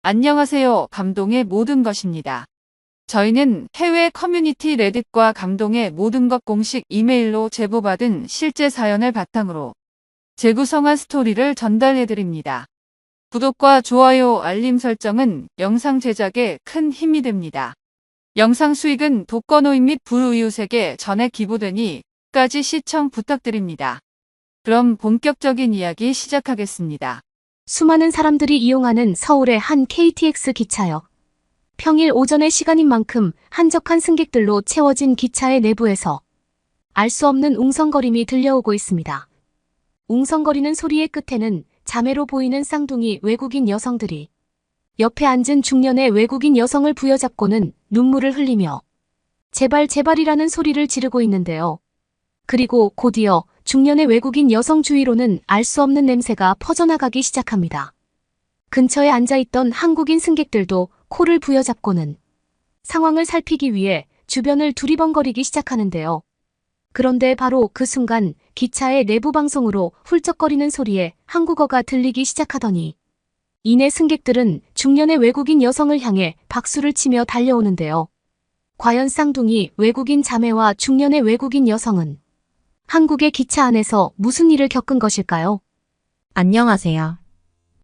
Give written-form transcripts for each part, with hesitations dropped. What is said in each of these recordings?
안녕하세요. 감동의 모든 것입니다. 저희는 해외 커뮤니티 레딧과 감동의 모든 것 공식 이메일로 제보받은 실제 사연을 바탕으로 재구성한 스토리를 전달해드립니다. 구독과 좋아요, 알림 설정은 영상 제작에 큰 힘이 됩니다. 영상 수익은 독거노인 및 불우이웃에게 전액 기부되니 끝까지 시청 부탁드립니다. 그럼 본격적인 이야기 시작하겠습니다. 수많은 사람들이 이용하는 서울의 한 KTX 기차역. 평일 오전의 시간인 만큼 한적한 승객들로 채워진 기차의 내부에서 알 수 없는 웅성거림이 들려오고 있습니다. 웅성거리는 소리의 끝에는 자매로 보이는 쌍둥이 외국인 여성들이 옆에 앉은 중년의 외국인 여성을 부여잡고는 눈물을 흘리며 제발 제발이라는 소리를 지르고 있는데요. 그리고 곧이어 중년의 외국인 여성 주위로는 알 수 없는 냄새가 퍼져나가기 시작합니다. 근처에 앉아있던 한국인 승객들도 코를 부여잡고는 상황을 살피기 위해 주변을 두리번거리기 시작하는데요. 그런데 바로 그 순간 기차의 내부 방송으로 훌쩍거리는 소리에 한국어가 들리기 시작하더니 이내 승객들은 중년의 외국인 여성을 향해 박수를 치며 달려오는데요. 과연 쌍둥이 외국인 자매와 중년의 외국인 여성은 한국의 기차 안에서 무슨 일을 겪은 것일까요? 안녕하세요.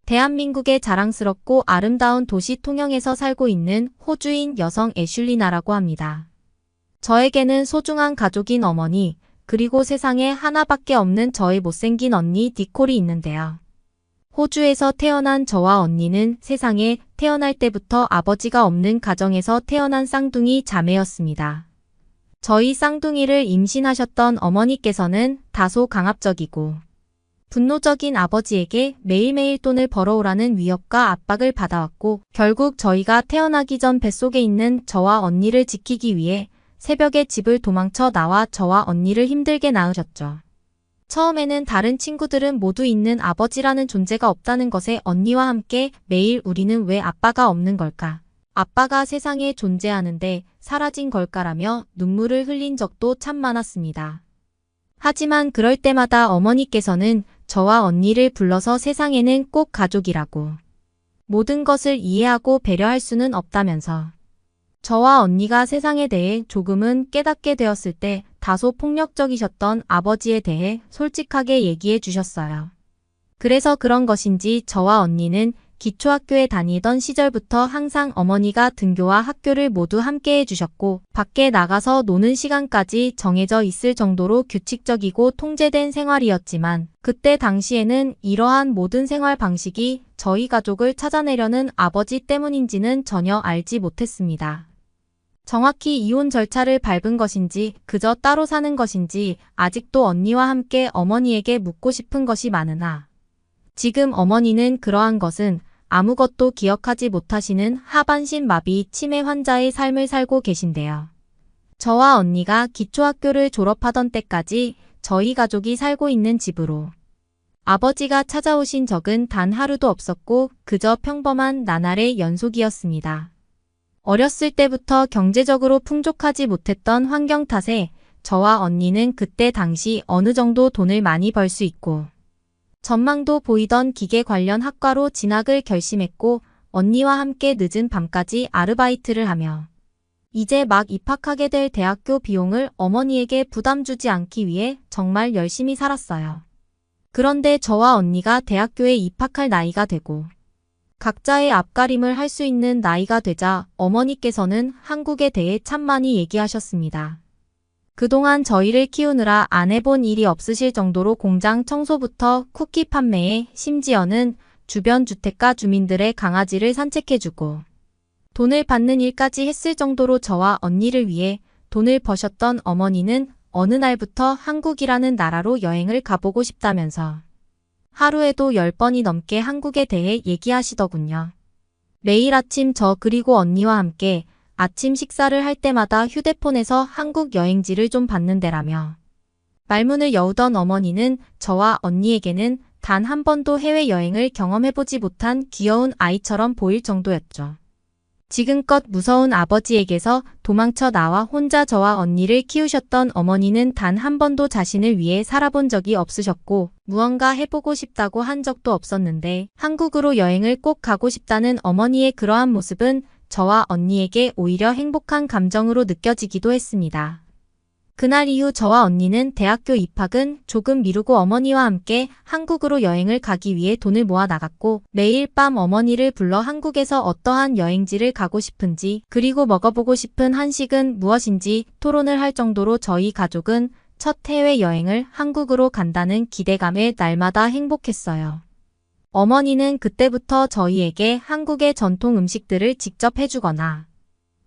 대한민국의 자랑스럽고 아름다운 도시 통영에서 살고 있는 호주인 여성 애슐리나라고 합니다. 저에게는 소중한 가족인 어머니, 그리고 세상에 하나밖에 없는 저의 못생긴 언니 니콜이 있는데요. 호주에서 태어난 저와 언니는 세상에 태어날 때부터 아버지가 없는 가정에서 태어난 쌍둥이 자매였습니다. 저희 쌍둥이를 임신하셨던 어머니께서는 다소 강압적이고 분노적인 아버지에게 매일매일 돈을 벌어오라는 위협과 압박을 받아왔고 결국 저희가 태어나기 전 뱃속에 있는 저와 언니를 지키기 위해 새벽에 집을 도망쳐 나와 저와 언니를 힘들게 낳으셨죠. 처음에는 다른 친구들은 모두 있는 아버지라는 존재가 없다는 것에 언니와 함께 매일 우리는 왜 아빠가 없는 걸까? 아빠가 세상에 존재하는데 사라진 걸까라며 눈물을 흘린 적도 참 많았습니다. 하지만 그럴 때마다 어머니께서는 저와 언니를 불러서 세상에는 꼭 가족이라고 모든 것을 이해하고 배려할 수는 없다면서 저와 언니가 세상에 대해 조금은 깨닫게 되었을 때 다소 폭력적이셨던 아버지에 대해 솔직하게 얘기해 주셨어요. 그래서 그런 것인지 저와 언니는 기초학교에 다니던 시절부터 항상 어머니가 등교와 학교를 모두 함께 해주셨고 밖에 나가서 노는 시간까지 정해져 있을 정도로 규칙적이고 통제된 생활이었지만 그때 당시에는 이러한 모든 생활 방식이 저희 가족을 찾아내려는 아버지 때문인지는 전혀 알지 못했습니다. 정확히 이혼 절차를 밟은 것인지 그저 따로 사는 것인지 아직도 언니와 함께 어머니에게 묻고 싶은 것이 많으나 지금 어머니는 그러한 것은 아무것도 기억하지 못하시는 하반신 마비 치매 환자의 삶을 살고 계신데요. 저와 언니가 기초학교를 졸업하던 때까지 저희 가족이 살고 있는 집으로 아버지가 찾아오신 적은 단 하루도 없었고 그저 평범한 나날의 연속이었습니다. 어렸을 때부터 경제적으로 풍족하지 못했던 환경 탓에 저와 언니는 그때 당시 어느 정도 돈을 많이 벌 수 있고 전망도 보이던 기계 관련 학과로 진학을 결심했고 언니와 함께 늦은 밤까지 아르바이트를 하며 이제 막 입학하게 될 대학교 비용을 어머니에게 부담 주지 않기 위해 정말 열심히 살았어요. 그런데 저와 언니가 대학교에 입학할 나이가 되고 각자의 앞가림을 할 수 있는 나이가 되자 어머니께서는 한국에 대해 참 많이 얘기하셨습니다. 그동안 저희를 키우느라 안 해본 일이 없으실 정도로 공장 청소부터 쿠키 판매에 심지어는 주변 주택가 주민들의 강아지를 산책해주고 돈을 받는 일까지 했을 정도로 저와 언니를 위해 돈을 버셨던 어머니는 어느 날부터 한국이라는 나라로 여행을 가보고 싶다면서 하루에도 10번이 넘게 한국에 대해 얘기하시더군요. 매일 아침 저 그리고 언니와 함께 아침 식사를 할 때마다 휴대폰에서 한국 여행지를 좀 봤는데라며 말문을 여우던 어머니는 저와 언니에게는 단 한 번도 해외여행을 경험해보지 못한 귀여운 아이처럼 보일 정도였죠. 지금껏 무서운 아버지에게서 도망쳐 나와 혼자 저와 언니를 키우셨던 어머니는 단 한 번도 자신을 위해 살아본 적이 없으셨고 무언가 해보고 싶다고 한 적도 없었는데 한국으로 여행을 꼭 가고 싶다는 어머니의 그러한 모습은 저와 언니에게 오히려 행복한 감정으로 느껴지기도 했습니다. 그날 이후 저와 언니는 대학교 입학은 조금 미루고 어머니와 함께 한국으로 여행을 가기 위해 돈을 모아 나갔고 매일 밤 어머니를 불러 한국에서 어떠한 여행지를 가고 싶은지 그리고 먹어보고 싶은 한식은 무엇인지 토론을 할 정도로 저희 가족은 첫 해외여행을 한국으로 간다는 기대감에 날마다 행복했어요. 어머니는 그때부터 저희에게 한국의 전통 음식들을 직접 해주거나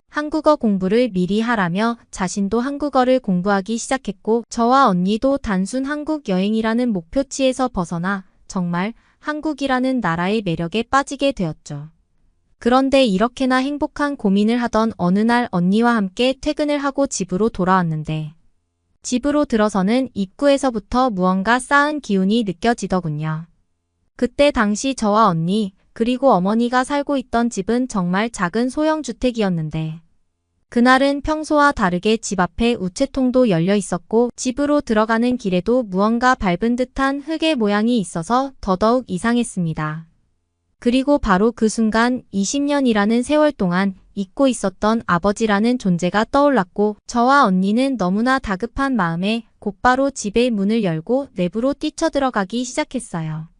한국어 공부를 미리 하라며 자신도 한국어를 공부하기 시작했고 저와 언니도 단순 한국 여행이라는 목표치에서 벗어나 정말 한국이라는 나라의 매력에 빠지게 되었죠. 그런데 이렇게나 행복한 고민을 하던 어느 날 언니와 함께 퇴근을 하고 집으로 돌아왔는데 집으로 들어서는 입구에서부터 무언가 쌓은 기운이 느껴지더군요. 그때 당시 저와 언니 그리고 어머니가 살고 있던 집은 정말 작은 소형 주택이었는데 그날은 평소와 다르게 집 앞에 우체통도 열려 있었고 집으로 들어가는 길에도 무언가 밟은 듯한 흙의 모양이 있어서 더더욱 이상했습니다. 그리고 바로 그 순간 20년이라는 세월 동안 잊고 있었던 아버지라는 존재가 떠올랐고 저와 언니는 너무나 다급한 마음에 곧바로 집의 문을 열고 내부로 뛰쳐들어가기 시작했어요.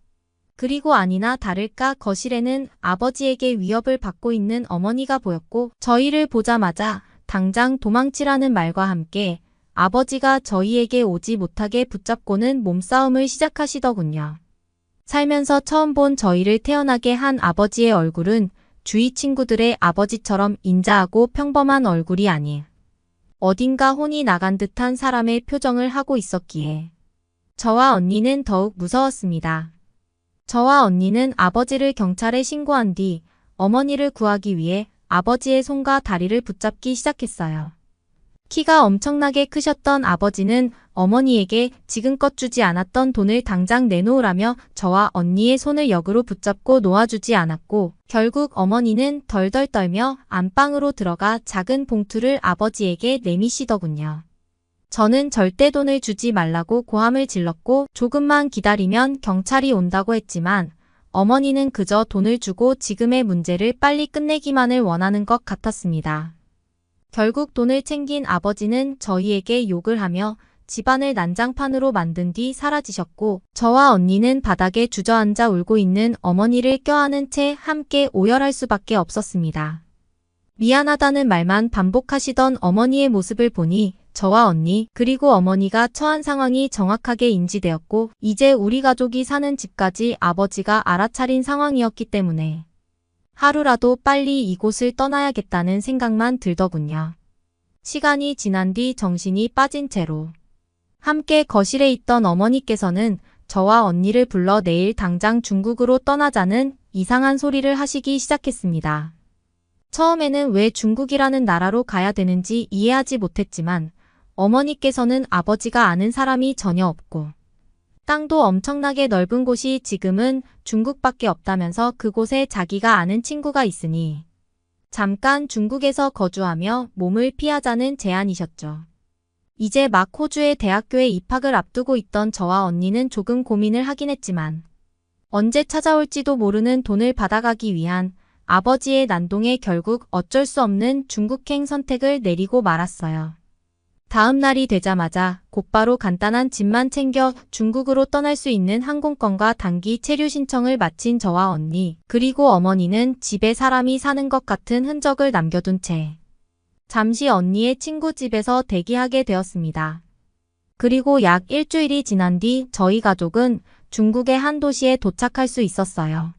그리고 아니나 다를까 거실에는 아버지에게 위협을 받고 있는 어머니가 보였고 저희를 보자마자 당장 도망치라는 말과 함께 아버지가 저희에게 오지 못하게 붙잡고는 몸싸움을 시작하시더군요. 살면서 처음 본 저희를 태어나게 한 아버지의 얼굴은 주위 친구들의 아버지처럼 인자하고 평범한 얼굴이 아닌 어딘가 혼이 나간 듯한 사람의 표정을 하고 있었기에 저와 언니는 더욱 무서웠습니다. 저와 언니는 아버지를 경찰에 신고한 뒤 어머니를 구하기 위해 아버지의 손과 다리를 붙잡기 시작했어요. 키가 엄청나게 크셨던 아버지는 어머니에게 지금껏 주지 않았던 돈을 당장 내놓으라며 저와 언니의 손을 역으로 붙잡고 놓아주지 않았고 결국 어머니는 덜덜 떨며 안방으로 들어가 작은 봉투를 아버지에게 내미시더군요. 저는 절대 돈을 주지 말라고 고함을 질렀고 조금만 기다리면 경찰이 온다고 했지만 어머니는 그저 돈을 주고 지금의 문제를 빨리 끝내기만을 원하는 것 같았습니다. 결국 돈을 챙긴 아버지는 저희에게 욕을 하며 집안을 난장판으로 만든 뒤 사라지셨고 저와 언니는 바닥에 주저앉아 울고 있는 어머니를 껴안은 채 함께 오열할 수밖에 없었습니다. 미안하다는 말만 반복하시던 어머니의 모습을 보니 저와 언니 그리고 어머니가 처한 상황이 정확하게 인지되었고 이제 우리 가족이 사는 집까지 아버지가 알아차린 상황이었기 때문에 하루라도 빨리 이곳을 떠나야겠다는 생각만 들더군요. 시간이 지난 뒤 정신이 빠진 채로 함께 거실에 있던 어머니께서는 저와 언니를 불러 내일 당장 중국으로 떠나자는 이상한 소리를 하시기 시작했습니다. 처음에는 왜 중국이라는 나라로 가야 되는지 이해하지 못했지만 어머니께서는 아버지가 아는 사람이 전혀 없고 땅도 엄청나게 넓은 곳이 지금은 중국밖에 없다면서 그곳에 자기가 아는 친구가 있으니 잠깐 중국에서 거주하며 몸을 피하자는 제안이셨죠. 이제 막 호주의 대학교에 입학을 앞두고 있던 저와 언니는 조금 고민을 하긴 했지만 언제 찾아올지도 모르는 돈을 받아가기 위한 아버지의 난동에 결국 어쩔 수 없는 중국행 선택을 내리고 말았어요. 다음 날이 되자마자 곧바로 간단한 짐만 챙겨 중국으로 떠날 수 있는 항공권과 단기 체류 신청을 마친 저와 언니 그리고 어머니는 집에 사람이 사는 것 같은 흔적을 남겨둔 채 잠시 언니의 친구 집에서 대기하게 되었습니다. 그리고 약 일주일이 지난 뒤 저희 가족은 중국의 한 도시에 도착할 수 있었어요.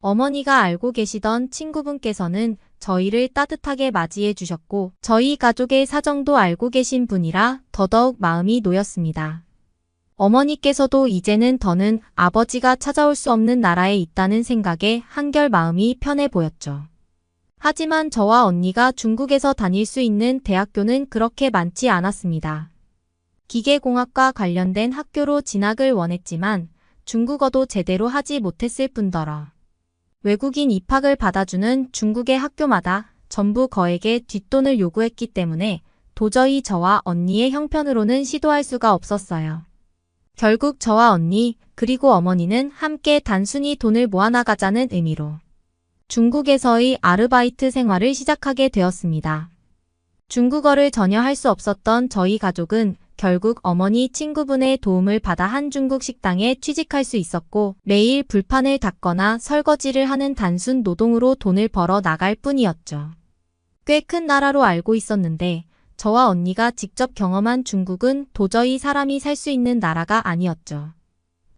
어머니가 알고 계시던 친구분께서는 저희를 따뜻하게 맞이해 주셨고 저희 가족의 사정도 알고 계신 분이라 더더욱 마음이 놓였습니다. 어머니께서도 이제는 더는 아버지가 찾아올 수 없는 나라에 있다는 생각에 한결 마음이 편해 보였죠. 하지만 저와 언니가 중국에서 다닐 수 있는 대학교는 그렇게 많지 않았습니다. 기계공학과 관련된 학교로 진학을 원했지만 중국어도 제대로 하지 못했을 뿐더러 외국인 입학을 받아주는 중국의 학교마다 전부 거액의 뒷돈을 요구했기 때문에 도저히 저와 언니의 형편으로는 시도할 수가 없었어요. 결국 저와 언니 그리고 어머니는 함께 단순히 돈을 모아나가자는 의미로 중국에서의 아르바이트 생활을 시작하게 되었습니다. 중국어를 전혀 할 수 없었던 저희 가족은 결국 어머니 친구분의 도움을 받아 한 중국 식당에 취직할 수 있었고 매일 불판을 닦거나 설거지를 하는 단순 노동으로 돈을 벌어 나갈 뿐이었죠. 꽤 큰 나라로 알고 있었는데 저와 언니가 직접 경험한 중국은 도저히 사람이 살 수 있는 나라가 아니었죠.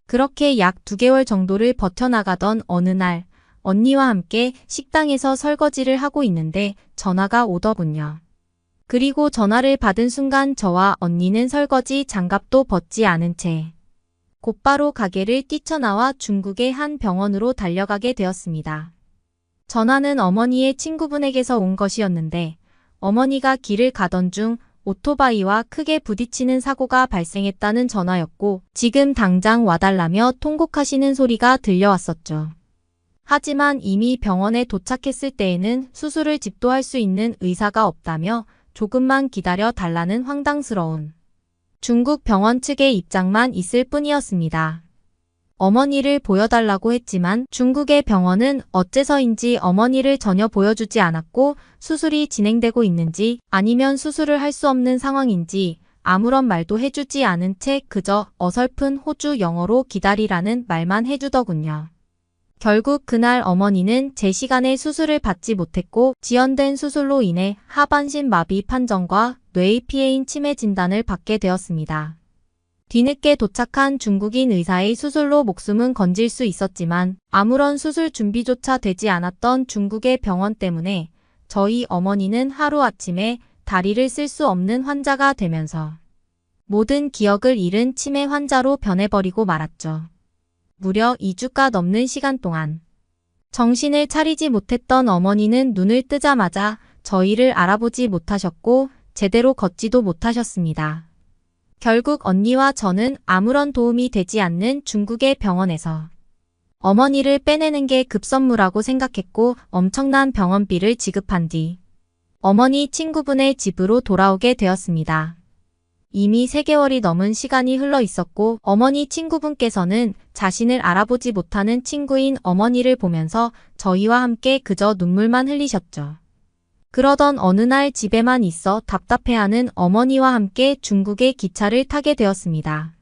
그렇게 약 2개월 정도를 버텨나가던 어느 날 언니와 함께 식당에서 설거지를 하고 있는데 전화가 오더군요. 그리고 전화를 받은 순간 저와 언니는 설거지 장갑도 벗지 않은 채 곧바로 가게를 뛰쳐나와 중국의 한 병원으로 달려가게 되었습니다. 전화는 어머니의 친구분에게서 온 것이었는데 어머니가 길을 가던 중 오토바이와 크게 부딪히는 사고가 발생했다는 전화였고 지금 당장 와달라며 통곡하시는 소리가 들려왔었죠. 하지만 이미 병원에 도착했을 때에는 수술을 집도할 수 있는 의사가 없다며 조금만 기다려 달라는 황당스러운 중국 병원 측의 입장만 있을 뿐이었습니다. 어머니를 보여달라고 했지만 중국의 병원은 어째서인지 어머니를 전혀 보여주지 않았고 수술이 진행되고 있는지 아니면 수술을 할 수 없는 상황인지 아무런 말도 해주지 않은 채 그저 어설픈 호주 영어로 기다리라는 말만 해주더군요. 결국 그날 어머니는 제 시간에 수술을 받지 못했고 지연된 수술로 인해 하반신 마비 판정과 뇌의 피해인 치매 진단을 받게 되었습니다. 뒤늦게 도착한 중국인 의사의 수술로 목숨은 건질 수 있었지만 아무런 수술 준비조차 되지 않았던 중국의 병원 때문에 저희 어머니는 하루아침에 다리를 쓸 수 없는 환자가 되면서 모든 기억을 잃은 치매 환자로 변해버리고 말았죠. 무려 2주가 넘는 시간 동안 정신을 차리지 못했던 어머니는 눈을 뜨자마자 저희를 알아보지 못하셨고 제대로 걷지도 못하셨습니다. 결국 언니와 저는 아무런 도움이 되지 않는 중국의 병원에서 어머니를 빼내는 게 급선무라고 생각했고 엄청난 병원비를 지급한 뒤 어머니 친구분의 집으로 돌아오게 되었습니다. 이미 3개월이 넘은 시간이 흘러 있었고 어머니 친구분께서는 자신을 알아보지 못하는 친구인 어머니를 보면서 저희와 함께 그저 눈물만 흘리셨죠. 그러던 어느 날 집에만 있어 답답해하는 어머니와 함께 중국의 기차를 타게 되었습니다.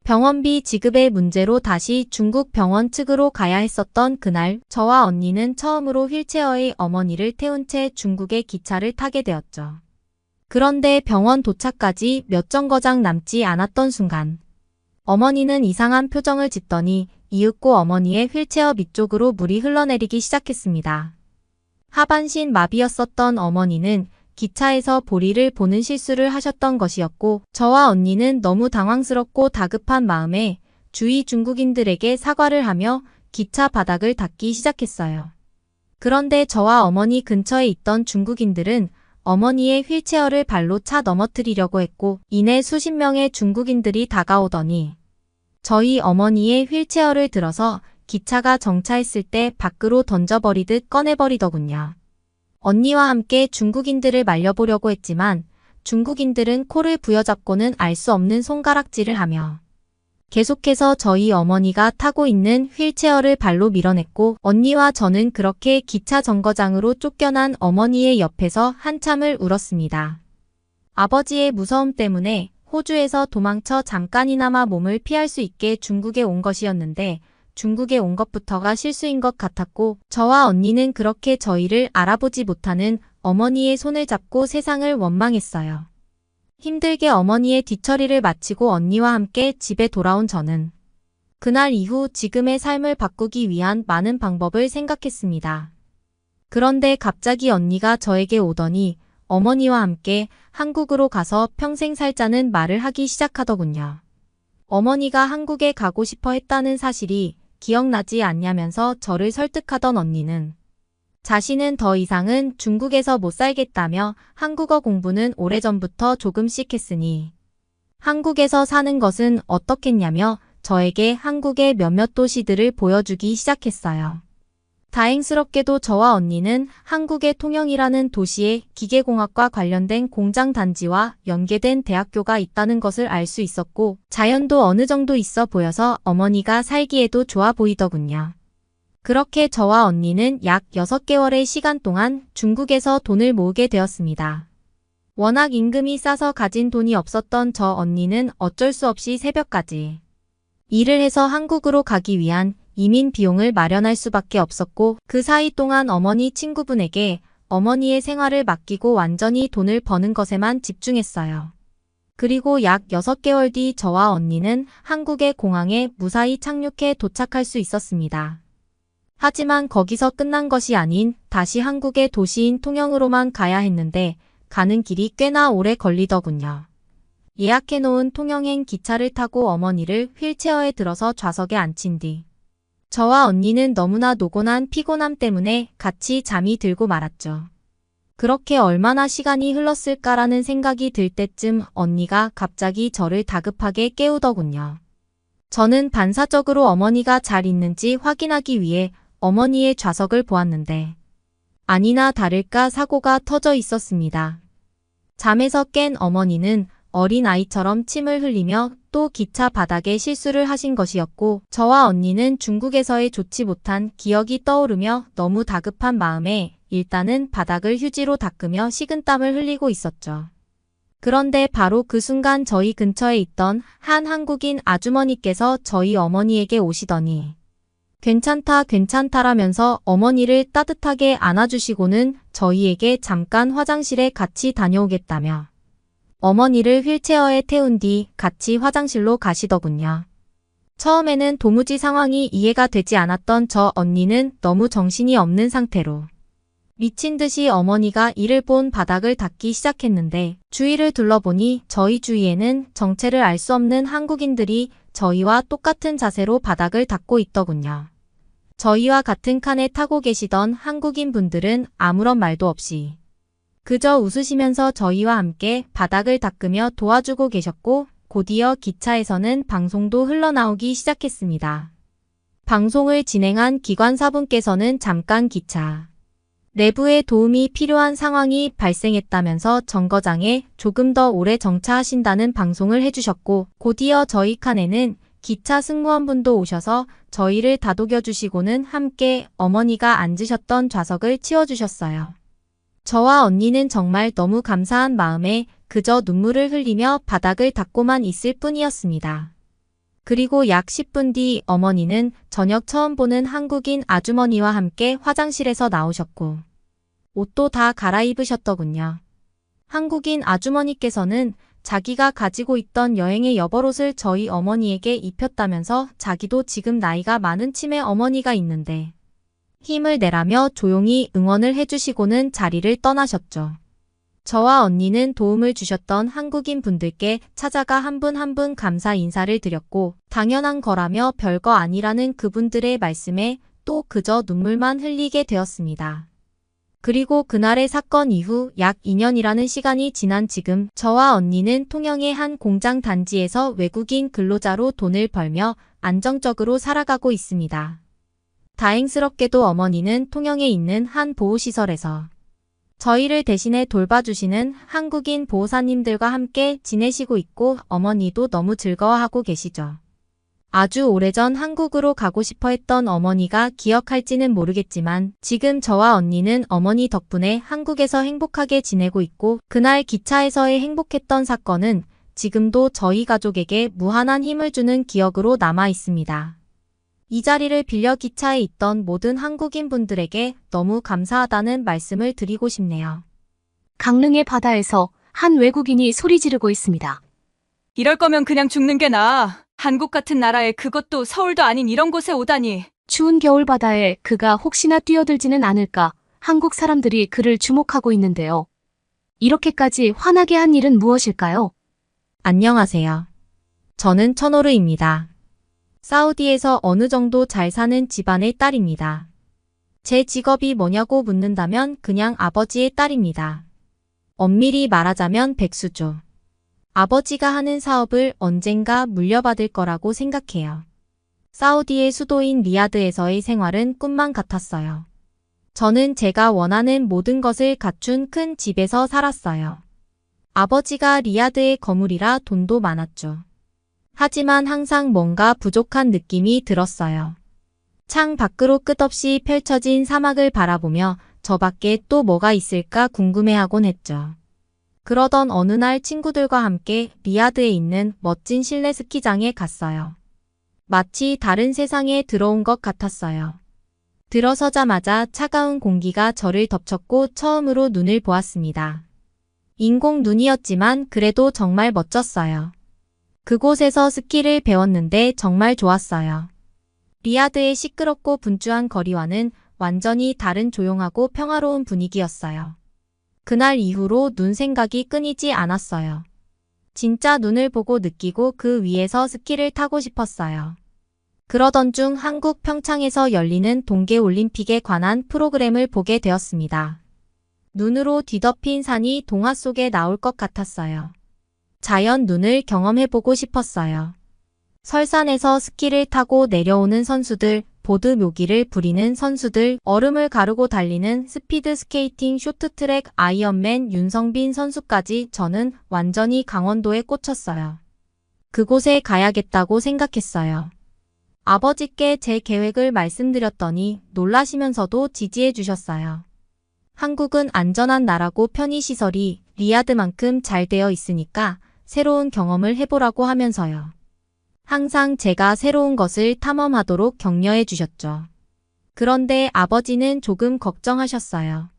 병원비 지급의 문제로 다시 중국 병원 측으로 가야 했었던 그날 저와 언니는 처음으로 휠체어의 어머니를 태운 채 중국의 기차를 타게 되었죠. 그런데 병원 도착까지 몇 정거장 남지 않았던 순간 어머니는 이상한 표정을 짓더니 이윽고 어머니의 휠체어 밑쪽으로 물이 흘러내리기 시작했습니다. 하반신 마비였었던 어머니는 기차에서 보리를 보는 실수를 하셨던 것이었고 저와 언니는 너무 당황스럽고 다급한 마음에 주위 중국인들에게 사과를 하며 기차 바닥을 닦기 시작했어요. 그런데 저와 어머니 근처에 있던 중국인들은 어머니의 휠체어를 발로 차 넘어뜨리려고 했고 이내 수십 명의 중국인들이 다가오더니 저희 어머니의 휠체어를 들어서 기차가 정차했을 때 밖으로 던져버리듯 꺼내버리더군요. 언니와 함께 중국인들을 말려보려고 했지만 중국인들은 코를 부여잡고는 알 수 없는 손가락질을 하며 계속해서 저희 어머니가 타고 있는 휠체어를 발로 밀어냈고 언니와 저는 그렇게 기차 정거장으로 쫓겨난 어머니의 옆에서 한참을 울었습니다. 아버지의 무서움 때문에 호주에서 도망쳐 잠깐이나마 몸을 피할 수 있게 중국에 온 것이었는데 중국에 온 것부터가 실수인 것 같았고 저와 언니는 그렇게 저희를 알아보지 못하는 어머니의 손을 잡고 세상을 원망했어요. 힘들게 어머니의 뒤처리를 마치고 언니와 함께 집에 돌아온 저는 그날 이후 지금의 삶을 바꾸기 위한 많은 방법을 생각했습니다. 그런데 갑자기 언니가 저에게 오더니 어머니와 함께 한국으로 가서 평생 살자는 말을 하기 시작하더군요. 어머니가 한국에 가고 싶어 했다는 사실이 기억나지 않냐면서 저를 설득하던 언니는 자신은 더 이상은 중국에서 못 살겠다며 한국어 공부는 오래전부터 조금씩 했으니 한국에서 사는 것은 어떻겠냐며 저에게 한국의 몇몇 도시들을 보여주기 시작했어요. 다행스럽게도 저와 언니는 한국의 통영이라는 도시에 기계공학과 관련된 공장 단지와 연계된 대학교가 있다는 것을 알 수 있었고 자연도 어느 정도 있어 보여서 어머니가 살기에도 좋아 보이더군요. 그렇게 저와 언니는 약 6개월의 시간 동안 중국에서 돈을 모으게 되었습니다. 워낙 임금이 싸서 가진 돈이 없었던 저 언니는 어쩔 수 없이 새벽까지 일을 해서 한국으로 가기 위한 이민 비용을 마련할 수밖에 없었고 그 사이 동안 어머니 친구분에게 어머니의 생활을 맡기고 완전히 돈을 버는 것에만 집중했어요. 그리고 약 6개월 뒤 저와 언니는 한국의 공항에 무사히 착륙해 도착할 수 있었습니다. 하지만 거기서 끝난 것이 아닌 다시 한국의 도시인 통영으로만 가야 했는데 가는 길이 꽤나 오래 걸리더군요. 예약해놓은 통영행 기차를 타고 어머니를 휠체어에 들어서 좌석에 앉힌 뒤 저와 언니는 너무나 노곤한 피곤함 때문에 같이 잠이 들고 말았죠. 그렇게 얼마나 시간이 흘렀을까라는 생각이 들 때쯤 언니가 갑자기 저를 다급하게 깨우더군요. 저는 반사적으로 어머니가 잘 있는지 확인하기 위해 어머니의 좌석을 보았는데 아니나 다를까 사고가 터져 있었습니다. 잠에서 깬 어머니는 어린아이처럼 침을 흘리며 또 기차 바닥에 실수를 하신 것이었고 저와 언니는 중국에서의 좋지 못한 기억이 떠오르며 너무 다급한 마음에 일단은 바닥을 휴지로 닦으며 식은땀을 흘리고 있었죠. 그런데 바로 그 순간 저희 근처에 있던 한 한국인 아주머니께서 저희 어머니에게 오시더니 괜찮다 괜찮다라면서 어머니를 따뜻하게 안아주시고는 저희에게 잠깐 화장실에 같이 다녀오겠다며 어머니를 휠체어에 태운 뒤 같이 화장실로 가시더군요. 처음에는 도무지 상황이 이해가 되지 않았던 저 언니는 너무 정신이 없는 상태로 미친 듯이 어머니가 이를 본 바닥을 닦기 시작했는데 주위를 둘러보니 저희 주위에는 정체를 알 수 없는 한국인들이 저희와 똑같은 자세로 바닥을 닦고 있더군요. 저희와 같은 칸에 타고 계시던 한국인 분들은 아무런 말도 없이 그저 웃으시면서 저희와 함께 바닥을 닦으며 도와주고 계셨고 곧이어 기차에서는 방송도 흘러나오기 시작했습니다. 방송을 진행한 기관사분께서는 잠깐 기차 내부에 도움이 필요한 상황이 발생했다면서 정거장에 조금 더 오래 정차하신다는 방송을 해주셨고 곧이어 저희 칸에는 기차 승무원분도 오셔서 저희를 다독여주시고는 함께 어머니가 앉으셨던 좌석을 치워주셨어요. 저와 언니는 정말 너무 감사한 마음에 그저 눈물을 흘리며 바닥을 닦고만 있을 뿐이었습니다. 그리고 약 10분 뒤 어머니는 저녁 처음 보는 한국인 아주머니와 함께 화장실에서 나오셨고 옷도 다 갈아입으셨더군요. 한국인 아주머니께서는 자기가 가지고 있던 여행의 여벌옷을 저희 어머니에게 입혔다면서 자기도 지금 나이가 많은 치매 어머니가 있는데 힘을 내라며 조용히 응원을 해주시고는 자리를 떠나셨죠. 저와 언니는 도움을 주셨던 한국인 분들께 찾아가 한 분 한 분 감사 인사를 드렸고 당연한 거라며 별거 아니라는 그분들의 말씀에 또 그저 눈물만 흘리게 되었습니다. 그리고 그날의 사건 이후 약 2년이라는 시간이 지난 지금 저와 언니는 통영의 한 공장 단지에서 외국인 근로자로 돈을 벌며 안정적으로 살아가고 있습니다. 다행스럽게도 어머니는 통영에 있는 한 보호시설에서 저희를 대신해 돌봐주시는 한국인 보호사님들과 함께 지내시고 있고 어머니도 너무 즐거워하고 계시죠. 아주 오래전 한국으로 가고 싶어 했던 어머니가 기억할지는 모르겠지만 지금 저와 언니는 어머니 덕분에 한국에서 행복하게 지내고 있고 그날 기차에서의 행복했던 사건은 지금도 저희 가족에게 무한한 힘을 주는 기억으로 남아 있습니다. 이 자리를 빌려 기차에 있던 모든 한국인 분들에게 너무 감사하다는 말씀을 드리고 싶네요. 강릉의 바다에서 한 외국인이 소리 지르고 있습니다. 이럴 거면 그냥 죽는 게 나아. 한국 같은 나라에 그것도 서울도 아닌 이런 곳에 오다니. 추운 겨울 바다에 그가 혹시나 뛰어들지는 않을까 한국 사람들이 그를 주목하고 있는데요. 이렇게까지 화나게 한 일은 무엇일까요? 안녕하세요. 저는 천오르입니다. 사우디에서 어느 정도 잘 사는 집안의 딸입니다. 제 직업이 뭐냐고 묻는다면 그냥 아버지의 딸입니다. 엄밀히 말하자면 백수죠. 아버지가 하는 사업을 언젠가 물려받을 거라고 생각해요. 사우디의 수도인 리야드에서의 생활은 꿈만 같았어요. 저는 제가 원하는 모든 것을 갖춘 큰 집에서 살았어요. 아버지가 리야드의 거물이라 돈도 많았죠. 하지만 항상 뭔가 부족한 느낌이 들었어요. 창 밖으로 끝없이 펼쳐진 사막을 바라보며 저 밖에 또 뭐가 있을까 궁금해하곤 했죠. 그러던 어느 날 친구들과 함께 리야드에 있는 멋진 실내 스키장에 갔어요. 마치 다른 세상에 들어온 것 같았어요. 들어서자마자 차가운 공기가 저를 덮쳤고 처음으로 눈을 보았습니다. 인공 눈이었지만 그래도 정말 멋졌어요. 그곳에서 스키를 배웠는데 정말 좋았어요. 리야드의 시끄럽고 분주한 거리와는 완전히 다른 조용하고 평화로운 분위기였어요. 그날 이후로 눈 생각이 끊이지 않았어요. 진짜 눈을 보고 느끼고 그 위에서 스키를 타고 싶었어요. 그러던 중 한국 평창에서 열리는 동계올림픽에 관한 프로그램을 보게 되었습니다. 눈으로 뒤덮인 산이 동화 속에 나올 것 같았어요. 자연 눈을 경험해보고 싶었어요. 설산에서 스키를 타고 내려오는 선수들, 보드 묘기를 부리는 선수들, 얼음을 가르고 달리는 스피드 스케이팅, 쇼트트랙, 아이언맨, 윤성빈 선수까지 저는 완전히 강원도에 꽂혔어요. 그곳에 가야겠다고 생각했어요. 아버지께 제 계획을 말씀드렸더니 놀라시면서도 지지해 주셨어요. 한국은 안전한 나라고 편의시설이 리야드만큼 잘 되어 있으니까 새로운 경험을 해보라고 하면서요. 항상 제가 새로운 것을 탐험하도록 격려해 주셨죠. 그런데 아버지는 조금 걱정하셨어요.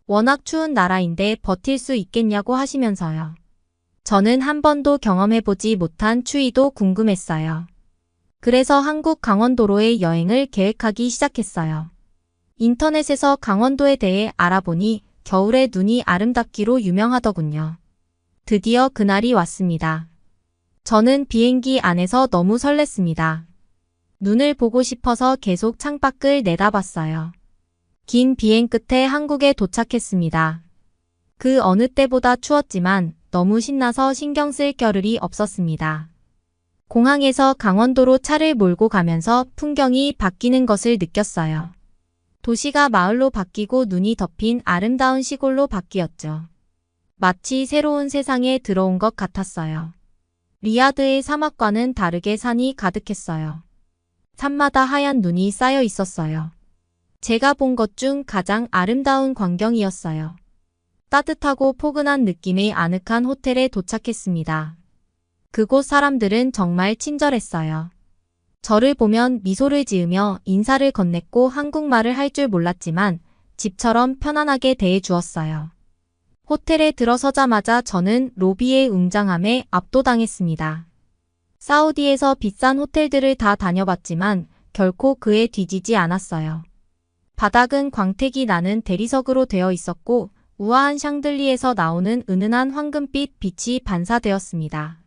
워낙 추운 나라인데 버틸 수 있겠냐고 하시면서요. 저는 한 번도 경험해보지 못한 추위도 궁금했어요. 그래서 한국 강원도로의 여행을 계획하기 시작했어요. 인터넷에서 강원도에 대해 알아보니 겨울에 눈이 아름답기로 유명하더군요. 드디어 그날이 왔습니다. 저는 비행기 안에서 너무 설렜습니다. 눈을 보고 싶어서 계속 창밖을 내다봤어요. 긴 비행 끝에 한국에 도착했습니다. 그 어느 때보다 추웠지만 너무 신나서 신경 쓸 겨를이 없었습니다. 공항에서 강원도로 차를 몰고 가면서 풍경이 바뀌는 것을 느꼈어요. 도시가 마을로 바뀌고 눈이 덮인 아름다운 시골로 바뀌었죠. 마치 새로운 세상에 들어온 것 같았어요. 리야드의 사막과는 다르게 산이 가득했어요. 산마다 하얀 눈이 쌓여 있었어요. 제가 본 것 중 가장 아름다운 광경이었어요. 따뜻하고 포근한 느낌의 아늑한 호텔에 도착했습니다. 그곳 사람들은 정말 친절했어요. 저를 보면 미소를 지으며 인사를 건넸고 한국말을 할 줄 몰랐지만 집처럼 편안하게 대해 주었어요. 호텔에 들어서자마자 저는 로비의 웅장함에 압도당했습니다. 사우디에서 비싼 호텔들을 다 다녀봤지만 결코 그에 뒤지지 않았어요. 바닥은 광택이 나는 대리석으로 되어 있었고 우아한 샹들리에서 나오는 은은한 황금빛 빛이 반사되었습니다.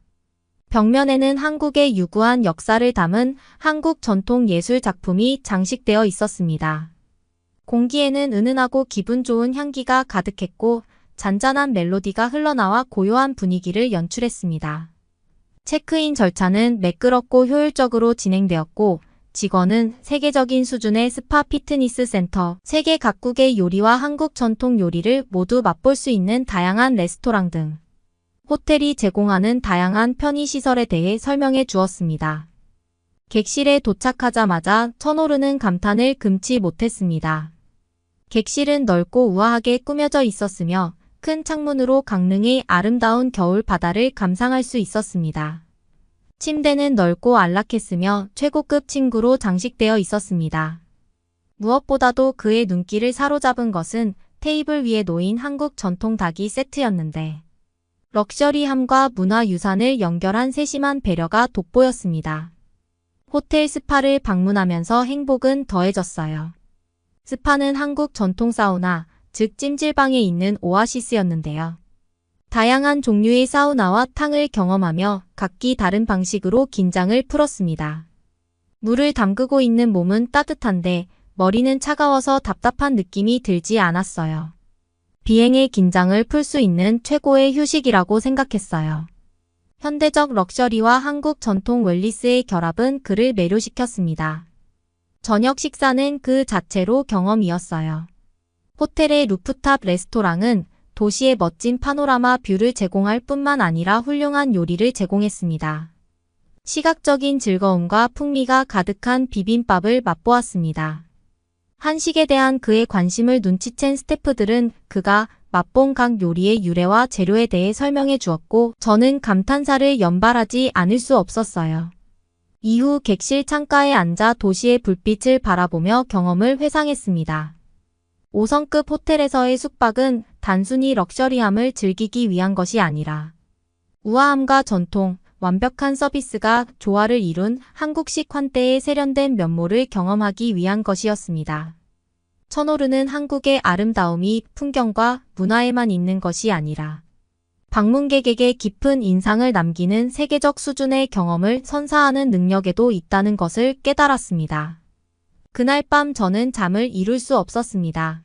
벽면에는 한국의 유구한 역사를 담은 한국 전통 예술 작품이 장식되어 있었습니다. 공기에는 은은하고 기분 좋은 향기가 가득했고 잔잔한 멜로디가 흘러나와 고요한 분위기를 연출했습니다. 체크인 절차는 매끄럽고 효율적으로 진행되었고 직원은 세계적인 수준의 스파 피트니스 센터, 세계 각국의 요리와 한국 전통 요리를 모두 맛볼 수 있는 다양한 레스토랑 등 호텔이 제공하는 다양한 편의시설에 대해 설명해 주었습니다. 객실에 도착하자마자 쳐오르는 감탄을 금치 못했습니다. 객실은 넓고 우아하게 꾸며져 있었으며 큰 창문으로 강릉의 아름다운 겨울 바다를 감상할 수 있었습니다. 침대는 넓고 안락했으며 최고급 침구로 장식되어 있었습니다. 무엇보다도 그의 눈길을 사로잡은 것은 테이블 위에 놓인 한국 전통 닭이 세트였는데 럭셔리함과 문화유산을 연결한 세심한 배려가 돋보였습니다. 호텔 스파를 방문하면서 행복은 더해졌어요. 스파는 한국 전통 사우나, 즉 찜질방에 있는 오아시스였는데요. 다양한 종류의 사우나와 탕을 경험하며 각기 다른 방식으로 긴장을 풀었습니다. 물을 담그고 있는 몸은 따뜻한데 머리는 차가워서 답답한 느낌이 들지 않았어요. 비행의 긴장을 풀 수 있는 최고의 휴식이라고 생각했어요. 현대적 럭셔리와 한국 전통 웰니스의 결합은 그를 매료시켰습니다. 저녁 식사는 그 자체로 경험이었어요. 호텔의 루프탑 레스토랑은 도시의 멋진 파노라마 뷰를 제공할 뿐만 아니라 훌륭한 요리를 제공했습니다. 시각적인 즐거움과 풍미가 가득한 비빔밥을 맛보았습니다. 한식에 대한 그의 관심을 눈치챈 스태프들은 그가 맛본 각 요리의 유래와 재료에 대해 설명해 주었고 저는 감탄사를 연발하지 않을 수 없었어요. 이후 객실 창가에 앉아 도시의 불빛을 바라보며 경험을 회상했습니다. 5성급 호텔에서의 숙박은 단순히 럭셔리함을 즐기기 위한 것이 아니라 우아함과 전통, 완벽한 서비스가 조화를 이룬 한국식 환대의 세련된 면모를 경험하기 위한 것이었습니다. 천오르는 한국의 아름다움이 풍경과 문화에만 있는 것이 아니라 방문객에게 깊은 인상을 남기는 세계적 수준의 경험을 선사하는 능력에도 있다는 것을 깨달았습니다. 그날 밤 저는 잠을 이룰 수 없었습니다.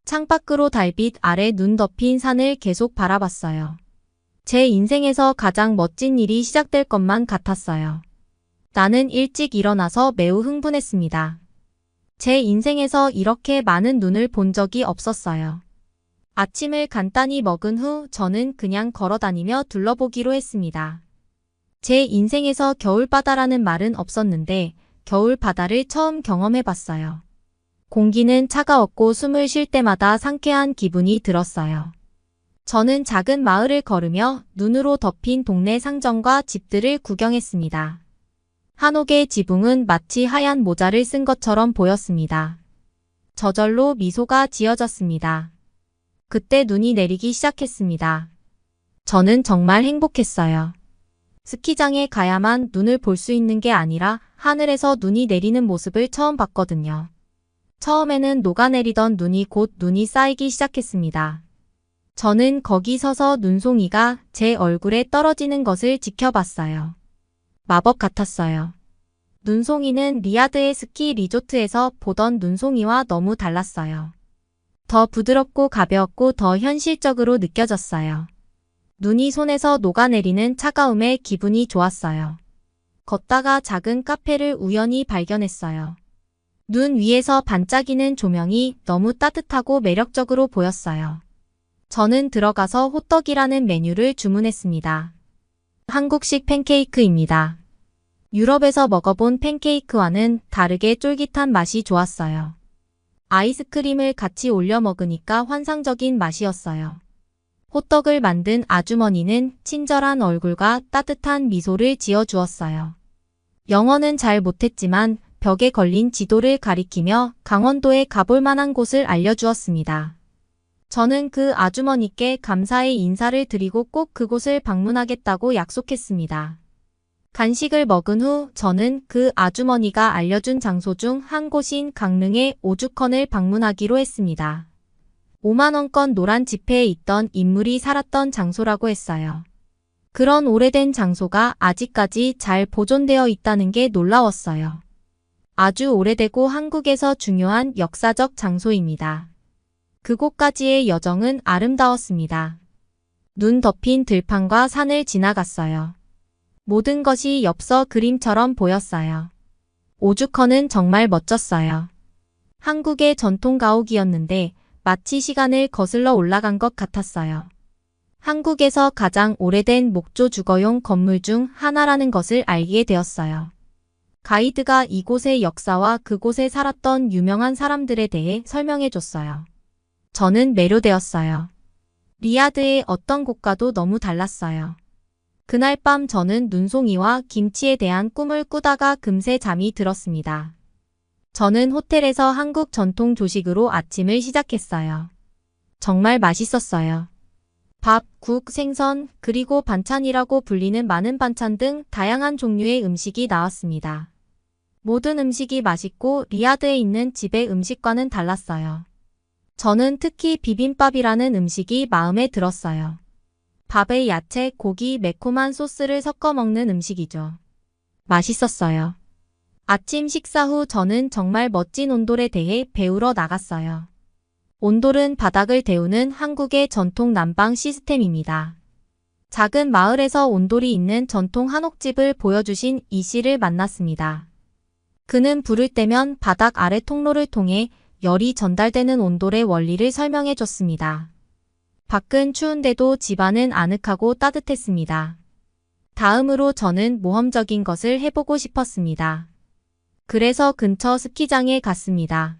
창밖으로 달빛 아래 눈 덮인 산을 계속 바라봤어요. 제 인생에서 가장 멋진 일이 시작될 것만 같았어요. 나는 일찍 일어나서 매우 흥분했습니다. 제 인생에서 이렇게 많은 눈을 본 적이 없었어요. 아침을 간단히 먹은 후 저는 그냥 걸어다니며 둘러보기로 했습니다. 제 인생에서 겨울바다라는 말은 없었는데 겨울바다를 처음 경험해봤어요. 공기는 차가웠고 숨을 쉴 때마다 상쾌한 기분이 들었어요. 저는 작은 마을을 걸으며 눈으로 덮인 동네 상점과 집들을 구경했습니다. 한옥의 지붕은 마치 하얀 모자를 쓴 것처럼 보였습니다. 저절로 미소가 지어졌습니다. 그때 눈이 내리기 시작했습니다. 저는 정말 행복했어요. 스키장에 가야만 눈을 볼 수 있는 게 아니라 하늘에서 눈이 내리는 모습을 처음 봤거든요. 처음에는 녹아내리던 눈이 곧 눈이 쌓이기 시작했습니다. 저는 거기 서서 눈송이가 제 얼굴에 떨어지는 것을 지켜봤어요. 마법 같았어요. 눈송이는 리야드의 스키 리조트에서 보던 눈송이와 너무 달랐어요. 더 부드럽고 가벼웠고 더 현실적으로 느껴졌어요. 눈이 손에서 녹아내리는 차가움에 기분이 좋았어요. 걷다가 작은 카페를 우연히 발견했어요. 눈 위에서 반짝이는 조명이 너무 따뜻하고 매력적으로 보였어요. 저는 들어가서 호떡이라는 메뉴를 주문했습니다. 한국식 팬케이크입니다. 유럽에서 먹어본 팬케이크와는 다르게 쫄깃한 맛이 좋았어요. 아이스크림을 같이 올려 먹으니까 환상적인 맛이었어요. 호떡을 만든 아주머니는 친절한 얼굴과 따뜻한 미소를 지어주었어요. 영어는 잘 못했지만 벽에 걸린 지도를 가리키며 강원도에 가볼 만한 곳을 알려주었습니다. 저는 그 아주머니께 감사의 인사를 드리고 꼭 그곳을 방문하겠다고 약속했습니다. 간식을 먹은 후 저는 그 아주머니가 알려준 장소 중 한 곳인 강릉의 오죽헌을 방문하기로 했습니다. 5만원권 노란 지폐에 있던 인물이 살았던 장소라고 했어요. 그런 오래된 장소가 아직까지 잘 보존되어 있다는 게 놀라웠어요. 아주 오래되고 한국에서 중요한 역사적 장소입니다. 그곳까지의 여정은 아름다웠습니다. 눈 덮인 들판과 산을 지나갔어요. 모든 것이 엽서 그림처럼 보였어요. 오죽헌은 정말 멋졌어요. 한국의 전통 가옥이었는데 마치 시간을 거슬러 올라간 것 같았어요. 한국에서 가장 오래된 목조 주거용 건물 중 하나라는 것을 알게 되었어요. 가이드가 이곳의 역사와 그곳에 살았던 유명한 사람들에 대해 설명해줬어요. 저는 매료되었어요. 리야드의 어떤 곳과도 너무 달랐어요. 그날 밤 저는 눈송이와 김치에 대한 꿈을 꾸다가 금세 잠이 들었습니다. 저는 호텔에서 한국 전통 조식으로 아침을 시작했어요. 정말 맛있었어요. 밥, 국, 생선, 그리고 반찬이라고 불리는 많은 반찬 등 다양한 종류의 음식이 나왔습니다. 모든 음식이 맛있고 리야드에 있는 집의 음식과는 달랐어요. 저는 특히 비빔밥이라는 음식이 마음에 들었어요. 밥에 야채, 고기, 매콤한 소스를 섞어 먹는 음식이죠. 맛있었어요. 아침 식사 후 저는 정말 멋진 온돌에 대해 배우러 나갔어요. 온돌은 바닥을 데우는 한국의 전통 난방 시스템입니다. 작은 마을에서 온돌이 있는 전통 한옥집을 보여주신 이 씨를 만났습니다. 그는 불을 떼면 바닥 아래 통로를 통해 열이 전달되는 온돌의 원리를 설명해 줬습니다. 밖은 추운데도 집안은 아늑하고 따뜻했습니다. 다음으로 저는 모험적인 것을 해보고 싶었습니다. 그래서 근처 스키장에 갔습니다.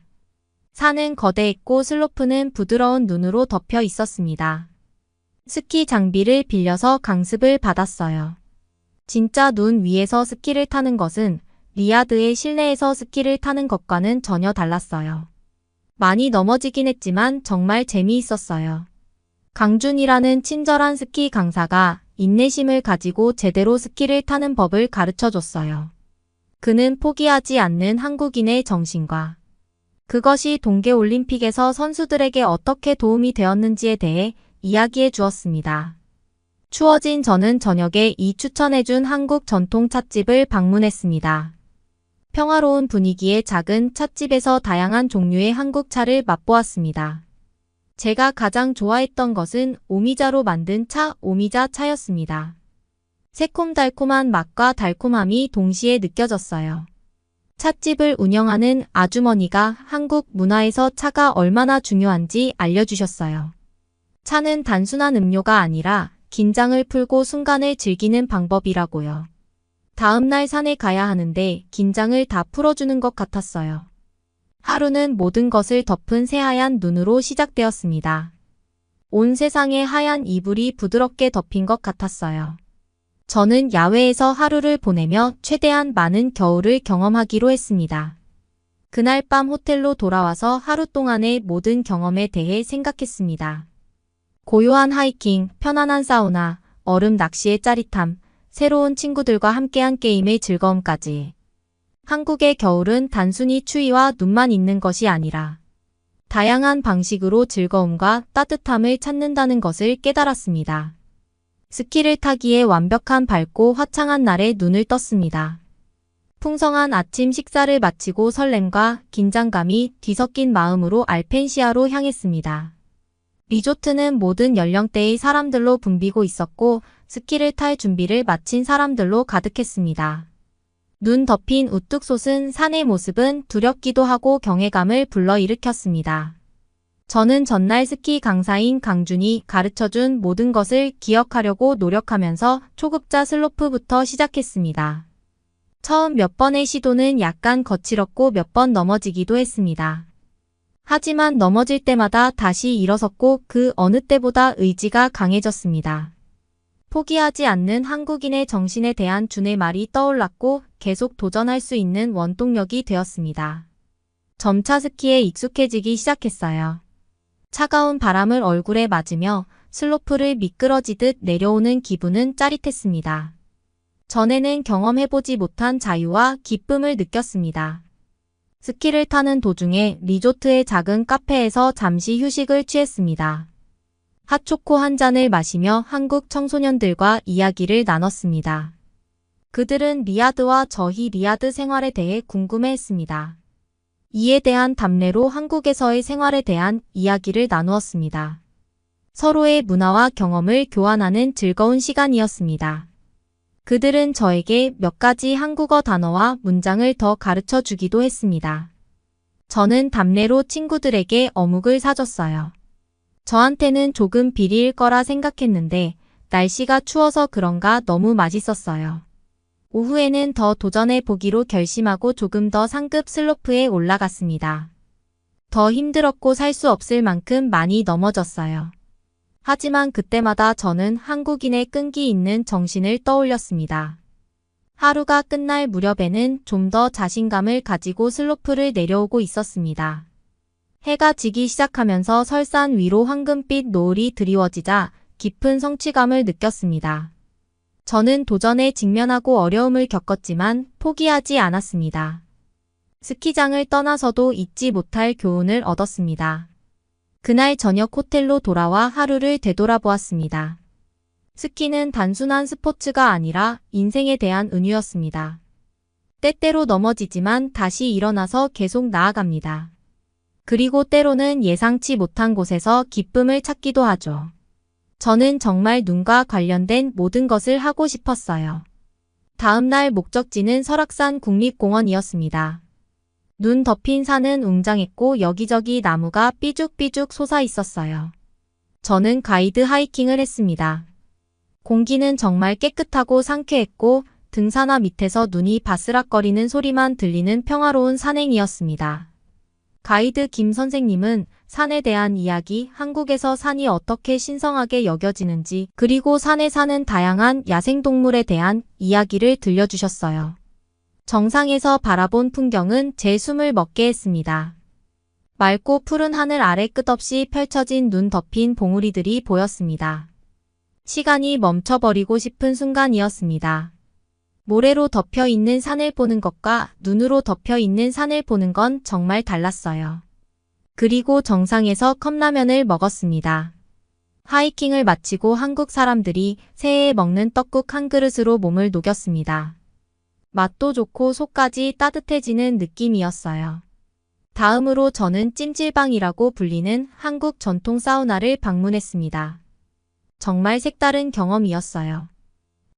산은 거대했고 슬로프는 부드러운 눈으로 덮여 있었습니다. 스키 장비를 빌려서 강습을 받았어요. 진짜 눈 위에서 스키를 타는 것은 리야드의 실내에서 스키를 타는 것과는 전혀 달랐어요. 많이 넘어지긴 했지만 정말 재미있었어요. 강준이라는 친절한 스키 강사가 인내심을 가지고 제대로 스키를 타는 법을 가르쳐 줬어요. 그는 포기하지 않는 한국인의 정신과 그것이 동계올림픽에서 선수들에게 어떻게 도움이 되었는지에 대해 이야기해 주었습니다. 추워진 저는 저녁에 이 추천해준 한국 전통 찻집을 방문했습니다. 평화로운 분위기의 작은 찻집에서 다양한 종류의 한국 차를 맛보았습니다. 제가 가장 좋아했던 것은 오미자로 만든 차 오미자 차였습니다. 새콤달콤한 맛과 달콤함이 동시에 느껴졌어요. 찻집을 운영하는 아주머니가 한국 문화에서 차가 얼마나 중요한지 알려주셨어요. 차는 단순한 음료가 아니라 긴장을 풀고 순간을 즐기는 방법이라고요. 다음날 산에 가야 하는데 긴장을 다 풀어주는 것 같았어요. 하루는 모든 것을 덮은 새하얀 눈으로 시작되었습니다. 온 세상에 하얀 이불이 부드럽게 덮인 것 같았어요. 저는 야외에서 하루를 보내며 최대한 많은 겨울을 경험하기로 했습니다. 그날 밤 호텔로 돌아와서 하루 동안의 모든 경험에 대해 생각했습니다. 고요한 하이킹, 편안한 사우나, 얼음 낚시의 짜릿함, 새로운 친구들과 함께한 게임의 즐거움까지. 한국의 겨울은 단순히 추위와 눈만 있는 것이 아니라 다양한 방식으로 즐거움과 따뜻함을 찾는다는 것을 깨달았습니다. 스키를 타기에 완벽한 밝고 화창한 날에 눈을 떴습니다. 풍성한 아침 식사를 마치고 설렘과 긴장감이 뒤섞인 마음으로 알펜시아로 향했습니다. 리조트는 모든 연령대의 사람들로 붐비고 있었고 스키를 탈 준비를 마친 사람들로 가득했습니다. 눈 덮인 우뚝 솟은 산의 모습은 두렵기도 하고 경외감을 불러일으켰습니다. 저는 전날 스키 강사인 강준이 가르쳐준 모든 것을 기억하려고 노력하면서 초급자 슬로프부터 시작했습니다. 처음 몇 번의 시도는 약간 거칠었고 몇 번 넘어지기도 했습니다. 하지만 넘어질 때마다 다시 일어섰고 그 어느 때보다 의지가 강해졌습니다. 포기하지 않는 한국인의 정신에 대한 준의 말이 떠올랐고 계속 도전할 수 있는 원동력이 되었습니다. 점차 스키에 익숙해지기 시작했어요. 차가운 바람을 얼굴에 맞으며 슬로프를 미끄러지듯 내려오는 기분은 짜릿했습니다. 전에는 경험해보지 못한 자유와 기쁨을 느꼈습니다. 스키를 타는 도중에 리조트의 작은 카페에서 잠시 휴식을 취했습니다. 핫초코 한 잔을 마시며 한국 청소년들과 이야기를 나눴습니다. 그들은 리야드와 저희 리야드 생활에 대해 궁금해했습니다. 이에 대한 답례로 한국에서의 생활에 대한 이야기를 나누었습니다. 서로의 문화와 경험을 교환하는 즐거운 시간이었습니다. 그들은 저에게 몇 가지 한국어 단어와 문장을 더 가르쳐 주기도 했습니다. 저는 답례로 친구들에게 어묵을 사줬어요. 저한테는 조금 비리일 거라 생각했는데 날씨가 추워서 그런가 너무 맛있었어요. 오후에는 더 도전해 보기로 결심하고 조금 더 상급 슬로프에 올라갔습니다. 더 힘들었고 살 수 없을 만큼 많이 넘어졌어요. 하지만 그때마다 저는 한국인의 끈기 있는 정신을 떠올렸습니다. 하루가 끝날 무렵에는 좀 더 자신감을 가지고 슬로프를 내려오고 있었습니다. 해가 지기 시작하면서 설산 위로 황금빛 노을이 드리워지자 깊은 성취감을 느꼈습니다. 저는 도전에 직면하고 어려움을 겪었지만 포기하지 않았습니다. 스키장을 떠나서도 잊지 못할 교훈을 얻었습니다. 그날 저녁 호텔로 돌아와 하루를 되돌아보았습니다. 스키는 단순한 스포츠가 아니라 인생에 대한 은유였습니다. 때때로 넘어지지만 다시 일어나서 계속 나아갑니다. 그리고 때로는 예상치 못한 곳에서 기쁨을 찾기도 하죠. 저는 정말 눈과 관련된 모든 것을 하고 싶었어요. 다음 날 목적지는 설악산 국립공원이었습니다. 눈 덮인 산은 웅장했고 여기저기 나무가 삐죽삐죽 솟아 있었어요. 저는 가이드 하이킹을 했습니다. 공기는 정말 깨끗하고 상쾌했고 등산화 밑에서 눈이 바스락거리는 소리만 들리는 평화로운 산행이었습니다. 가이드 김 선생님은 산에 대한 이야기, 한국에서 산이 어떻게 신성하게 여겨지는지, 그리고 산에 사는 다양한 야생동물에 대한 이야기를 들려주셨어요. 정상에서 바라본 풍경은 제 숨을 먹게 했습니다. 맑고 푸른 하늘 아래 끝없이 펼쳐진 눈 덮인 봉우리들이 보였습니다. 시간이 멈춰버리고 싶은 순간이었습니다. 모래로 덮여 있는 산을 보는 것과 눈으로 덮여 있는 산을 보는 건 정말 달랐어요. 그리고 정상에서 컵라면을 먹었습니다. 하이킹을 마치고 한국 사람들이 새해에 먹는 떡국 한 그릇으로 몸을 녹였습니다. 맛도 좋고 속까지 따뜻해지는 느낌이었어요. 다음으로 저는 찜질방이라고 불리는 한국 전통 사우나를 방문했습니다. 정말 색다른 경험이었어요.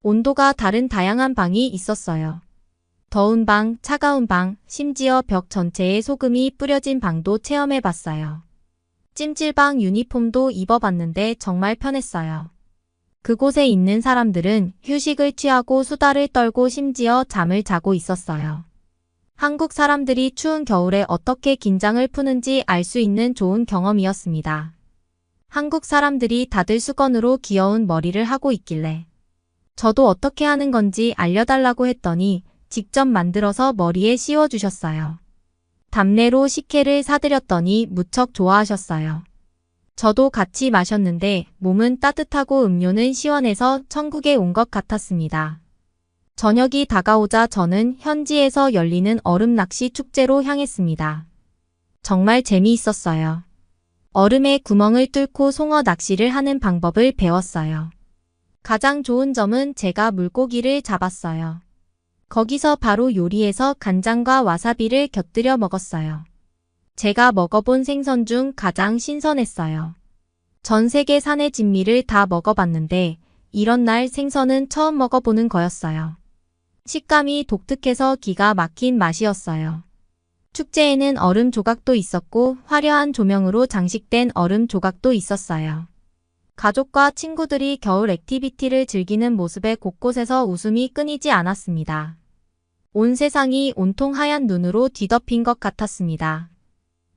온도가 다른 다양한 방이 있었어요. 더운 방, 차가운 방, 심지어 벽 전체에 소금이 뿌려진 방도 체험해봤어요. 찜질방 유니폼도 입어봤는데 정말 편했어요. 그곳에 있는 사람들은 휴식을 취하고 수다를 떨고 심지어 잠을 자고 있었어요. 한국 사람들이 추운 겨울에 어떻게 긴장을 푸는지 알 수 있는 좋은 경험이었습니다. 한국 사람들이 다들 수건으로 귀여운 머리를 하고 있길래 저도 어떻게 하는 건지 알려달라고 했더니 직접 만들어서 머리에 씌워주셨어요. 답례로 식혜를 사드렸더니 무척 좋아하셨어요. 저도 같이 마셨는데 몸은 따뜻하고 음료는 시원해서 천국에 온 것 같았습니다. 저녁이 다가오자 저는 현지에서 열리는 얼음 낚시 축제로 향했습니다. 정말 재미있었어요. 얼음에 구멍을 뚫고 송어 낚시를 하는 방법을 배웠어요. 가장 좋은 점은 제가 물고기를 잡았어요. 거기서 바로 요리해서 간장과 와사비를 곁들여 먹었어요. 제가 먹어본 생선 중 가장 신선했어요. 전 세계 산의 진미를 다 먹어봤는데 이런 날 생선은 처음 먹어보는 거였어요. 식감이 독특해서 기가 막힌 맛이었어요. 축제에는 얼음 조각도 있었고 화려한 조명으로 장식된 얼음 조각도 있었어요. 가족과 친구들이 겨울 액티비티를 즐기는 모습에 곳곳에서 웃음이 끊이지 않았습니다. 온 세상이 온통 하얀 눈으로 뒤덮인 것 같았습니다.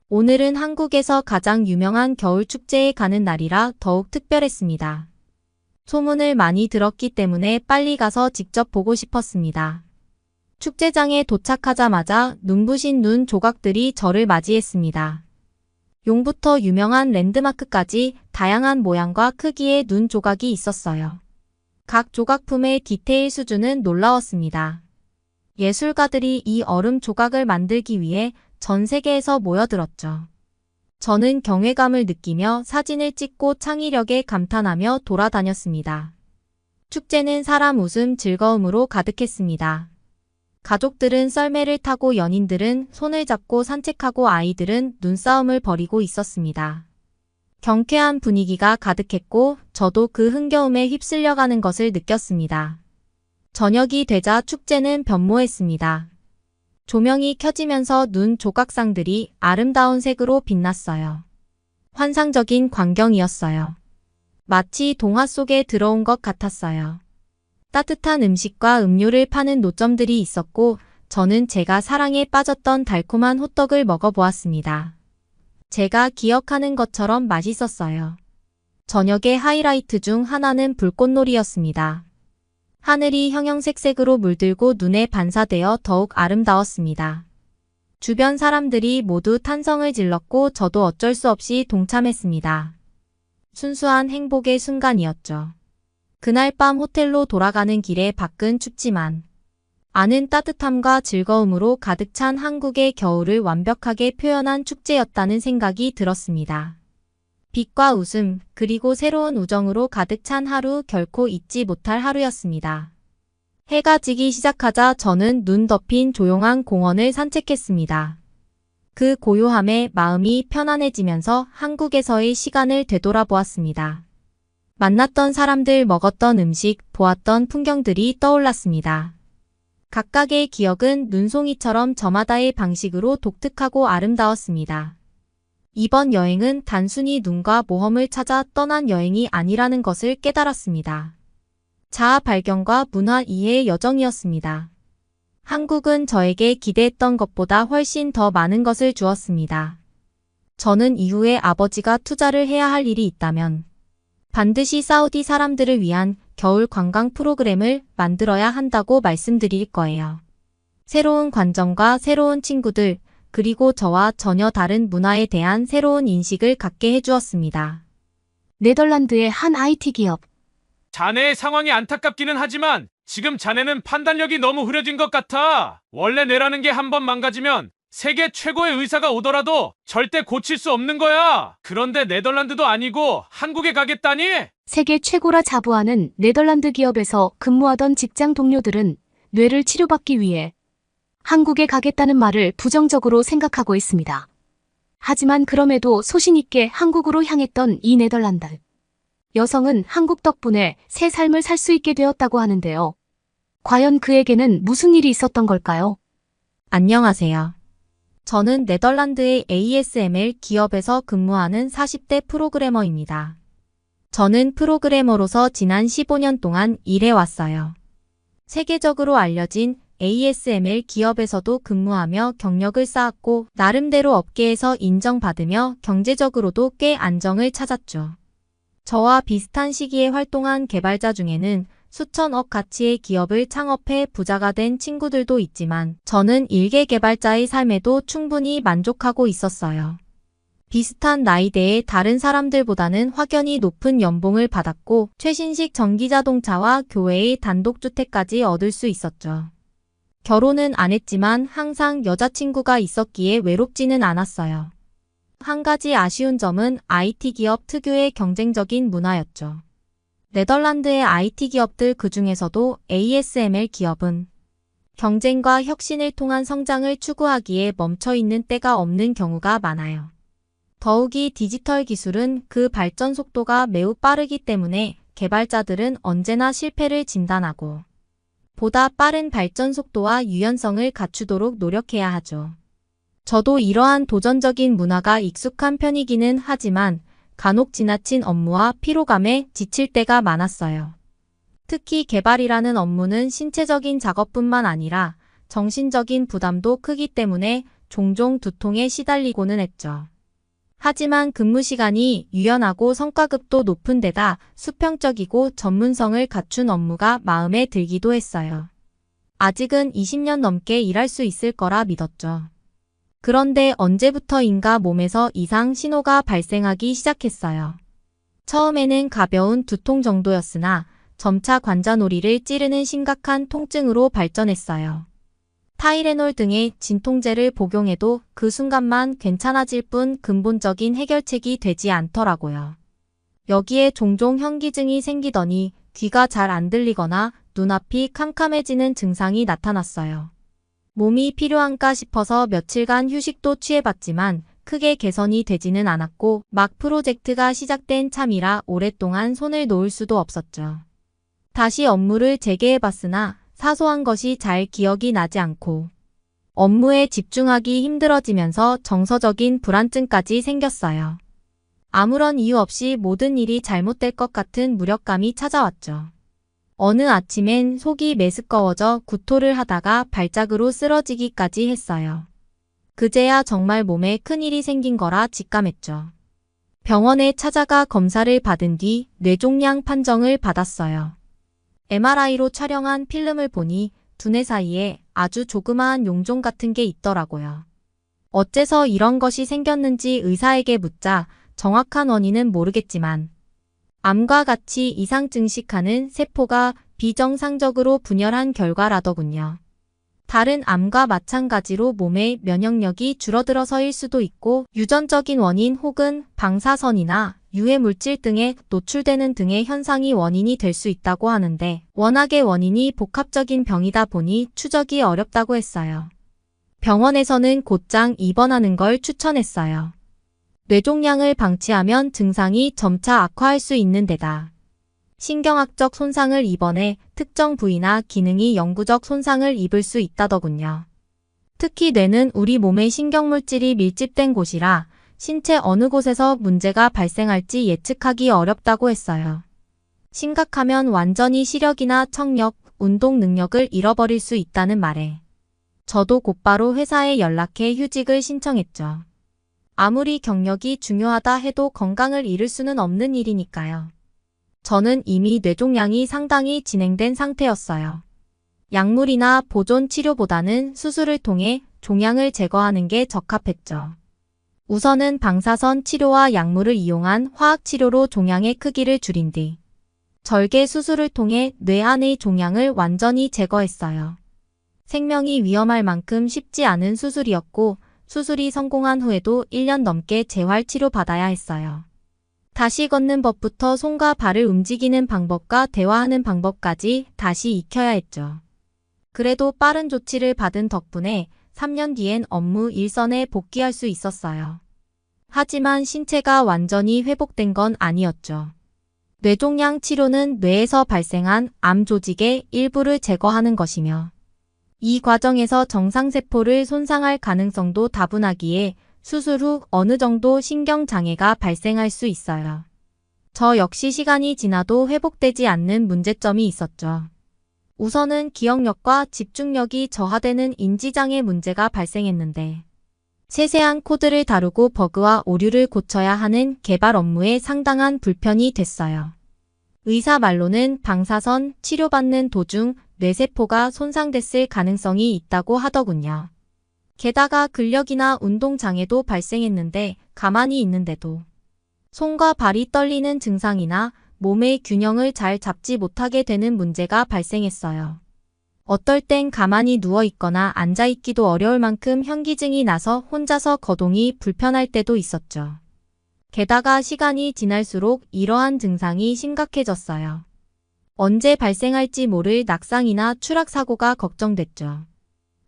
오늘은 한국에서 가장 유명한 겨울 축제에 가는 날이라 더욱 특별했습니다. 소문을 많이 들었기 때문에 빨리 가서 직접 보고 싶었습니다. 축제장에 도착하자마자 눈부신 눈 조각들이 저를 맞이했습니다. 용부터 유명한 랜드마크까지 다양한 모양과 크기의 눈 조각이 있었어요. 각 조각품의 디테일 수준은 놀라웠습니다. 예술가들이 이 얼음 조각을 만들기 위해 전 세계에서 모여들었죠. 저는 경외감을 느끼며 사진을 찍고 창의력에 감탄하며 돌아다녔습니다. 축제는 사람 웃음, 즐거움으로 가득했습니다. 가족들은 썰매를 타고 연인들은 손을 잡고 산책하고 아이들은 눈싸움을 벌이고 있었습니다. 경쾌한 분위기가 가득했고 저도 그 흥겨움에 휩쓸려가는 것을 느꼈습니다. 저녁이 되자 축제는 변모했습니다. 조명이 켜지면서 눈 조각상들이 아름다운 색으로 빛났어요. 환상적인 광경이었어요. 마치 동화 속에 들어온 것 같았어요. 따뜻한 음식과 음료를 파는 노점들이 있었고 저는 제가 사랑에 빠졌던 달콤한 호떡을 먹어보았습니다. 제가 기억하는 것처럼 맛있었어요. 저녁의 하이라이트 중 하나는 불꽃놀이였습니다. 하늘이 형형색색으로 물들고 눈에 반사되어 더욱 아름다웠습니다. 주변 사람들이 모두 탄성을 질렀고 저도 어쩔 수 없이 동참했습니다. 순수한 행복의 순간이었죠. 그날 밤 호텔로 돌아가는 길에 밖은 춥지만 안은 따뜻함과 즐거움으로 가득 찬 한국의 겨울을 완벽하게 표현한 축제였다는 생각이 들었습니다. 빛과 웃음, 그리고 새로운 우정으로 가득 찬 하루, 결코 잊지 못할 하루였습니다. 해가 지기 시작하자 저는 눈 덮인 조용한 공원을 산책했습니다. 그 고요함에 마음이 편안해지면서 한국에서의 시간을 되돌아보았습니다. 만났던 사람들, 먹었던 음식, 보았던 풍경들이 떠올랐습니다. 각각의 기억은 눈송이처럼 저마다의 방식으로 독특하고 아름다웠습니다. 이번 여행은 단순히 눈과 모험을 찾아 떠난 여행이 아니라는 것을 깨달았습니다. 자아 발견과 문화 이해의 여정이었습니다. 한국은 저에게 기대했던 것보다 훨씬 더 많은 것을 주었습니다. 저는 이후에 아버지가 투자를 해야 할 일이 있다면 반드시 사우디 사람들을 위한 겨울 관광 프로그램을 만들어야 한다고 말씀드릴 거예요. 새로운 관점과 새로운 친구들, 그리고 저와 전혀 다른 문화에 대한 새로운 인식을 갖게 해주었습니다. 네덜란드의 한 IT 기업. 자네의 상황이 안타깝기는 하지만 지금 자네는 판단력이 너무 흐려진 것 같아. 원래 뇌라는 게 한 번 망가지면 세계 최고의 의사가 오더라도 절대 고칠 수 없는 거야. 그런데 네덜란드도 아니고 한국에 가겠다니? 세계 최고라 자부하는 네덜란드 기업에서 근무하던 직장 동료들은 뇌를 치료받기 위해 한국에 가겠다는 말을 부정적으로 생각하고 있습니다. 하지만 그럼에도 소신 있게 한국으로 향했던 이 네덜란드 여성은 한국 덕분에 새 삶을 살 수 있게 되었다고 하는데요. 과연 그에게는 무슨 일이 있었던 걸까요? 안녕하세요. 저는 네덜란드의 ASML 기업에서 근무하는 40대 프로그래머입니다. 저는 프로그래머로서 지난 15년 동안 일해왔어요. 세계적으로 알려진 ASML 기업에서도 근무하며 경력을 쌓았고 나름대로 업계에서 인정받으며 경제적으로도 꽤 안정을 찾았죠. 저와 비슷한 시기에 활동한 개발자 중에는 수천억 가치의 기업을 창업해 부자가 된 친구들도 있지만 저는 일개 개발자의 삶에도 충분히 만족하고 있었어요. 비슷한 나이대의 다른 사람들보다는 확연히 높은 연봉을 받았고 최신식 전기자동차와 교외의 단독주택까지 얻을 수 있었죠. 결혼은 안 했지만 항상 여자친구가 있었기에 외롭지는 않았어요. 한 가지 아쉬운 점은 IT 기업 특유의 경쟁적인 문화였죠. 네덜란드의 IT 기업들 그중에서도 ASML 기업은 경쟁과 혁신을 통한 성장을 추구하기에 멈춰있는 때가 없는 경우가 많아요. 더욱이 디지털 기술은 그 발전 속도가 매우 빠르기 때문에 개발자들은 언제나 실패를 진단하고 보다 빠른 발전 속도와 유연성을 갖추도록 노력해야 하죠. 저도 이러한 도전적인 문화가 익숙한 편이기는 하지만 간혹 지나친 업무와 피로감에 지칠 때가 많았어요. 특히 개발이라는 업무는 신체적인 작업뿐만 아니라 정신적인 부담도 크기 때문에 종종 두통에 시달리고는 했죠. 하지만 근무 시간이 유연하고 성과급도 높은 데다 수평적이고 전문성을 갖춘 업무가 마음에 들기도 했어요. 아직은 20년 넘게 일할 수 있을 거라 믿었죠. 그런데 언제부터인가 몸에서 이상 신호가 발생하기 시작했어요. 처음에는 가벼운 두통 정도였으나 점차 관자놀이를 찌르는 심각한 통증으로 발전했어요. 타이레놀 등의 진통제를 복용해도 그 순간만 괜찮아질 뿐 근본적인 해결책이 되지 않더라고요. 여기에 종종 현기증이 생기더니 귀가 잘 안 들리거나 눈앞이 캄캄해지는 증상이 나타났어요. 몸이 필요한가 싶어서 며칠간 휴식도 취해봤지만 크게 개선이 되지는 않았고 막 프로젝트가 시작된 참이라 오랫동안 손을 놓을 수도 없었죠. 다시 업무를 재개해봤으나 사소한 것이 잘 기억이 나지 않고 업무에 집중하기 힘들어지면서 정서적인 불안증까지 생겼어요. 아무런 이유 없이 모든 일이 잘못될 것 같은 무력감이 찾아왔죠. 어느 아침엔 속이 메스꺼워져 구토를 하다가 발작으로 쓰러지기까지 했어요. 그제야 정말 몸에 큰일이 생긴 거라 직감했죠. 병원에 찾아가 검사를 받은 뒤 뇌종양 판정을 받았어요. MRI로 촬영한 필름을 보니 두뇌 사이에 아주 조그마한 용종 같은 게 있더라고요. 어째서 이런 것이 생겼는지 의사에게 묻자 정확한 원인은 모르겠지만 암과 같이 이상 증식하는 세포가 비정상적으로 분열한 결과라더군요. 다른 암과 마찬가지로 몸의 면역력이 줄어들어서일 수도 있고 유전적인 원인 혹은 방사선이나 유해물질 등에 노출되는 등의 현상이 원인이 될 수 있다고 하는데 워낙에 원인이 복합적인 병이다 보니 추적이 어렵다고 했어요. 병원에서는 곧장 입원하는 걸 추천했어요. 뇌종양을 방치하면 증상이 점차 악화할 수 있는 데다 신경학적 손상을 입원해 특정 부위나 기능이 영구적 손상을 입을 수 있다더군요. 특히 뇌는 우리 몸의 신경물질이 밀집된 곳이라 신체 어느 곳에서 문제가 발생할지 예측하기 어렵다고 했어요. 심각하면 완전히 시력이나 청력, 운동 능력을 잃어버릴 수 있다는 말에 저도 곧바로 회사에 연락해 휴직을 신청했죠. 아무리 경력이 중요하다 해도 건강을 잃을 수는 없는 일이니까요. 저는 이미 뇌종양이 상당히 진행된 상태였어요. 약물이나 보존 치료보다는 수술을 통해 종양을 제거하는 게 적합했죠. 우선은 방사선 치료와 약물을 이용한 화학치료로 종양의 크기를 줄인 뒤 절개 수술을 통해 뇌 안의 종양을 완전히 제거했어요. 생명이 위험할 만큼 쉽지 않은 수술이었고 수술이 성공한 후에도 1년 넘게 재활치료 받아야 했어요. 다시 걷는 법부터 손과 발을 움직이는 방법과 대화하는 방법까지 다시 익혀야 했죠. 그래도 빠른 조치를 받은 덕분에 3년 뒤엔 업무 일선에 복귀할 수 있었어요. 하지만 신체가 완전히 회복된 건 아니었죠. 뇌종양 치료는 뇌에서 발생한 암 조직의 일부를 제거하는 것이며 이 과정에서 정상세포를 손상할 가능성도 다분하기에 수술 후 어느 정도 신경장애가 발생할 수 있어요. 저 역시 시간이 지나도 회복되지 않는 문제점이 있었죠. 우선은 기억력과 집중력이 저하되는 인지장애 문제가 발생했는데 세세한 코드를 다루고 버그와 오류를 고쳐야 하는 개발 업무에 상당한 불편이 됐어요. 의사 말로는 방사선 치료받는 도중 뇌세포가 손상됐을 가능성이 있다고 하더군요. 게다가 근력이나 운동장애도 발생했는데 가만히 있는데도 손과 발이 떨리는 증상이나 몸의 균형을 잘 잡지 못하게 되는 문제가 발생했어요. 어떨 땐 가만히 누워있거나 앉아있기도 어려울 만큼 현기증이 나서 혼자서 거동이 불편할 때도 있었죠. 게다가 시간이 지날수록 이러한 증상이 심각해졌어요. 언제 발생할지 모를 낙상이나 추락사고가 걱정됐죠.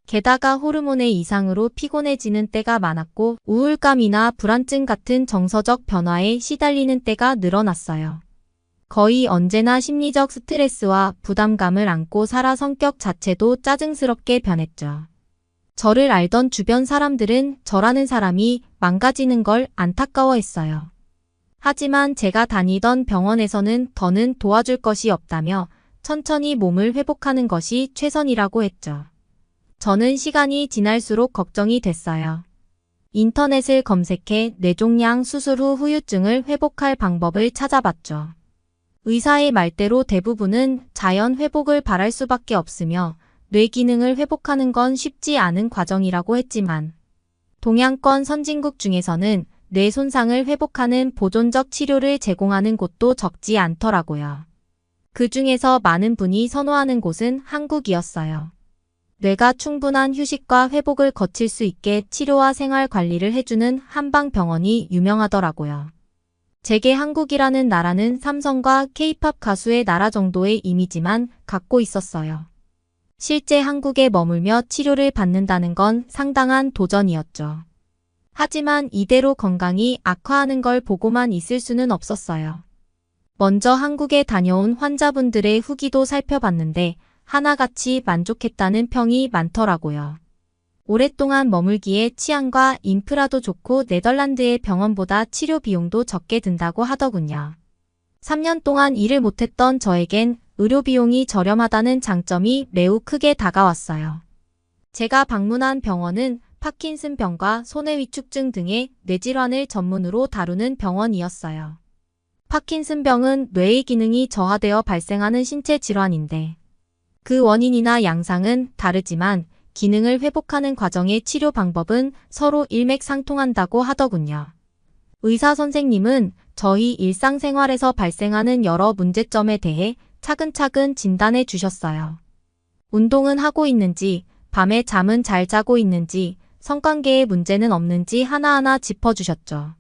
게다가 호르몬의 이상으로 피곤해지는 때가 많았고 우울감이나 불안증 같은 정서적 변화에 시달리는 때가 늘어났어요. 거의 언제나 심리적 스트레스와 부담감을 안고 살아 성격 자체도 짜증스럽게 변했죠. 저를 알던 주변 사람들은 저라는 사람이 망가지는 걸 안타까워했어요. 하지만 제가 다니던 병원에서는 더는 도와줄 것이 없다며 천천히 몸을 회복하는 것이 최선이라고 했죠. 저는 시간이 지날수록 걱정이 됐어요. 인터넷을 검색해 뇌종양 수술 후 후유증을 회복할 방법을 찾아봤죠. 의사의 말대로 대부분은 자연 회복을 바랄 수밖에 없으며 뇌 기능을 회복하는 건 쉽지 않은 과정이라고 했지만 동양권 선진국 중에서는 뇌 손상을 회복하는 보존적 치료를 제공하는 곳도 적지 않더라고요. 그 중에서 많은 분이 선호하는 곳은 한국이었어요. 뇌가 충분한 휴식과 회복을 거칠 수 있게 치료와 생활 관리를 해주는 한방병원이 유명하더라고요. 제게 한국이라는 나라는 삼성과 K-팝 가수의 나라 정도의 이미지만 갖고 있었어요. 실제 한국에 머물며 치료를 받는다는 건 상당한 도전이었죠. 하지만 이대로 건강이 악화하는 걸 보고만 있을 수는 없었어요. 먼저 한국에 다녀온 환자분들의 후기도 살펴봤는데 하나같이 만족했다는 평이 많더라고요. 오랫동안 머물기에 치안과 인프라도 좋고 네덜란드의 병원보다 치료 비용도 적게 든다고 하더군요. 3년 동안 일을 못했던 저에겐 의료 비용이 저렴하다는 장점이 매우 크게 다가왔어요. 제가 방문한 병원은 파킨슨병과 손해위축증 등의 뇌질환을 전문으로 다루는 병원이었어요. 파킨슨병은 뇌의 기능이 저하되어 발생하는 신체 질환인데 그 원인이나 양상은 다르지만 기능을 회복하는 과정의 치료 방법은 서로 일맥상통한다고 하더군요. 의사 선생님은 저희 일상생활에서 발생하는 여러 문제점에 대해 차근차근 진단해 주셨어요. 운동은 하고 있는지, 밤에 잠은 잘 자고 있는지, 성관계에 문제는 없는지 하나하나 짚어주셨죠.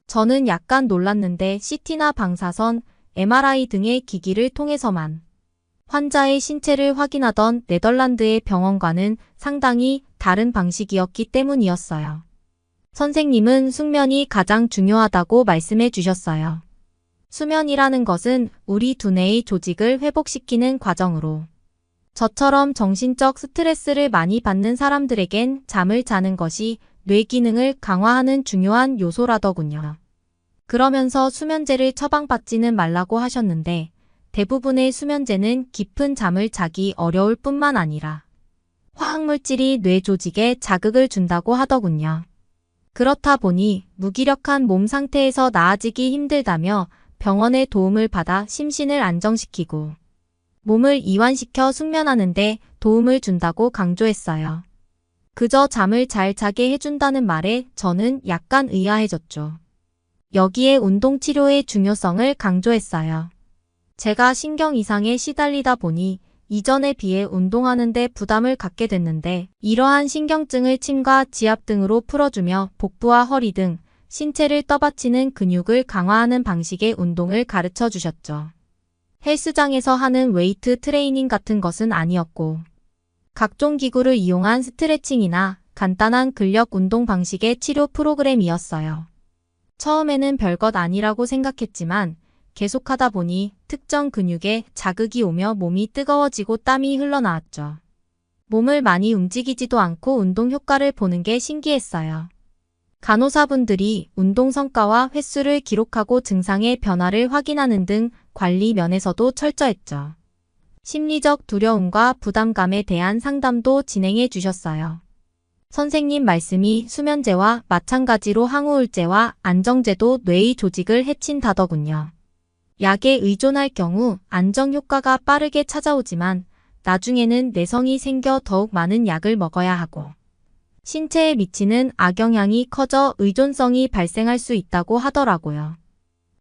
저는 약간 놀랐는데 CT나 방사선, MRI 등의 기기를 통해서만 환자의 신체를 확인하던 네덜란드의 병원과는 상당히 다른 방식이었기 때문이었어요. 선생님은 숙면이 가장 중요하다고 말씀해 주셨어요. 수면이라는 것은 우리 두뇌의 조직을 회복시키는 과정으로 저처럼 정신적 스트레스를 많이 받는 사람들에겐 잠을 자는 것이 뇌 기능을 강화하는 중요한 요소라더군요. 그러면서 수면제를 처방받지는 말라고 하셨는데 대부분의 수면제는 깊은 잠을 자기 어려울 뿐만 아니라 화학물질이 뇌 조직에 자극을 준다고 하더군요. 그렇다 보니 무기력한 몸 상태에서 나아지기 힘들다며 병원의 도움을 받아 심신을 안정시키고 몸을 이완시켜 숙면하는 데 도움을 준다고 강조했어요. 그저 잠을 잘 자게 해준다는 말에 저는 약간 의아해졌죠. 여기에 운동치료의 중요성을 강조했어요. 제가 신경 이상에 시달리다 보니 이전에 비해 운동하는데 부담을 갖게 됐는데 이러한 신경증을 침과 지압 등으로 풀어주며 복부와 허리 등 신체를 떠받치는 근육을 강화하는 방식의 운동을 가르쳐 주셨죠. 헬스장에서 하는 웨이트 트레이닝 같은 것은 아니었고 각종 기구를 이용한 스트레칭이나 간단한 근력 운동 방식의 치료 프로그램이었어요. 처음에는 별것 아니라고 생각했지만 계속하다 보니 특정 근육에 자극이 오며 몸이 뜨거워지고 땀이 흘러나왔죠. 몸을 많이 움직이지도 않고 운동 효과를 보는 게 신기했어요. 간호사분들이 운동 성과와 횟수를 기록하고 증상의 변화를 확인하는 등 관리 면에서도 철저했죠. 심리적 두려움과 부담감에 대한 상담도 진행해 주셨어요. 선생님 말씀이 수면제와 마찬가지로 항우울제와 안정제도 뇌의 조직을 해친다더군요. 약에 의존할 경우 안정 효과가 빠르게 찾아오지만 나중에는 내성이 생겨 더욱 많은 약을 먹어야 하고 신체에 미치는 악영향이 커져 의존성이 발생할 수 있다고 하더라고요.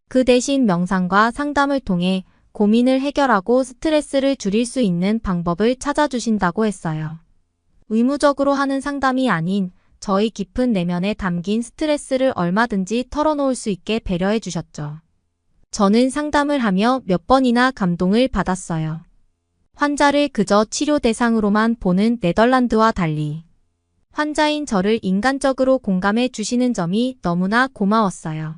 그 대신 명상과 상담을 통해 고민을 해결하고 스트레스를 줄일 수 있는 방법을 찾아주신다고 했어요. 의무적으로 하는 상담이 아닌 저희 깊은 내면에 담긴 스트레스를 얼마든지 털어놓을 수 있게 배려해 주셨죠. 저는 상담을 하며 몇 번이나 감동을 받았어요. 환자를 그저 치료 대상으로만 보는 네덜란드와 달리 환자인 저를 인간적으로 공감해 주시는 점이 너무나 고마웠어요.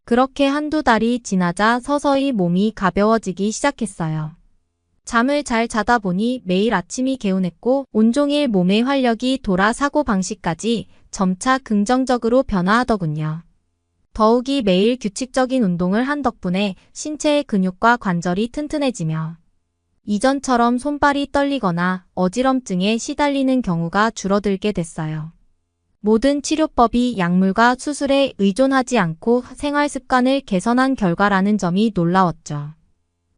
그렇게 한두 달이 지나자 서서히 몸이 가벼워지기 시작했어요. 잠을 잘 자다 보니 매일 아침이 개운했고 온종일 몸의 활력이 돌아 사고방식까지 점차 긍정적으로 변화하더군요. 더욱이 매일 규칙적인 운동을 한 덕분에 신체의 근육과 관절이 튼튼해지며 이전처럼 손발이 떨리거나 어지럼증에 시달리는 경우가 줄어들게 됐어요. 모든 치료법이 약물과 수술에 의존하지 않고 생활 습관을 개선한 결과라는 점이 놀라웠죠.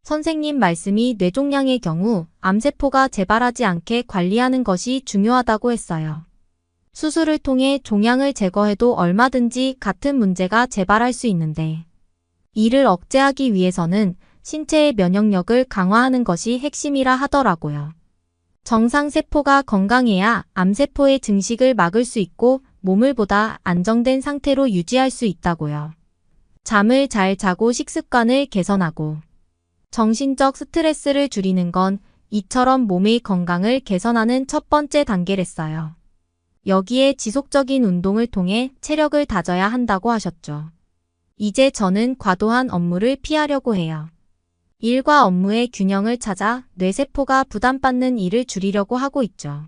선생님 말씀이 뇌종양의 경우 암세포가 재발하지 않게 관리하는 것이 중요하다고 했어요. 수술을 통해 종양을 제거해도 얼마든지 같은 문제가 재발할 수 있는데 이를 억제하기 위해서는 신체의 면역력을 강화하는 것이 핵심이라 하더라고요. 정상세포가 건강해야 암세포의 증식을 막을 수 있고 몸을 보다 안정된 상태로 유지할 수 있다고요. 잠을 잘 자고 식습관을 개선하고 정신적 스트레스를 줄이는 건 이처럼 몸의 건강을 개선하는 첫 번째 단계랬어요. 여기에 지속적인 운동을 통해 체력을 다져야 한다고 하셨죠. 이제 저는 과도한 업무를 피하려고 해요. 일과 업무의 균형을 찾아 뇌세포가 부담받는 일을 줄이려고 하고 있죠.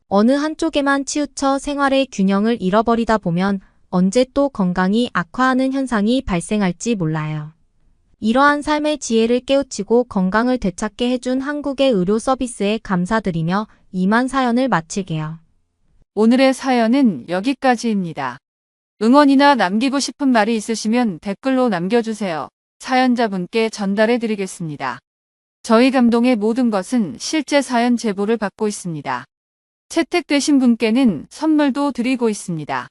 어느 한쪽에만 치우쳐 생활의 균형을 잃어버리다 보면 언제 또 건강이 악화하는 현상이 발생할지 몰라요. 이러한 삶의 지혜를 깨우치고 건강을 되찾게 해준 한국의 의료 서비스에 감사드리며 이만 사연을 마칠게요. 오늘의 사연은 여기까지입니다. 응원이나 남기고 싶은 말이 있으시면 댓글로 남겨주세요. 사연자분께 전달해 드리겠습니다. 저희 감동의 모든 것은 실제 사연 제보를 받고 있습니다. 채택되신 분께는 선물도 드리고 있습니다.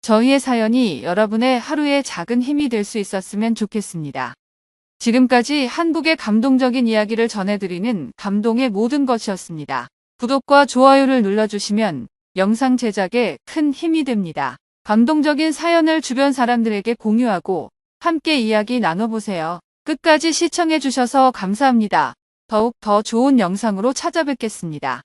저희의 사연이 여러분의 하루의 작은 힘이 될 수 있었으면 좋겠습니다. 지금까지 한국의 감동적인 이야기를 전해드리는 감동의 모든 것이었습니다. 구독과 좋아요를 눌러주시면 영상 제작에 큰 힘이 됩니다. 감동적인 사연을 주변 사람들에게 공유하고 함께 이야기 나눠보세요. 끝까지 시청해주셔서 감사합니다. 더욱 더 좋은 영상으로 찾아뵙겠습니다.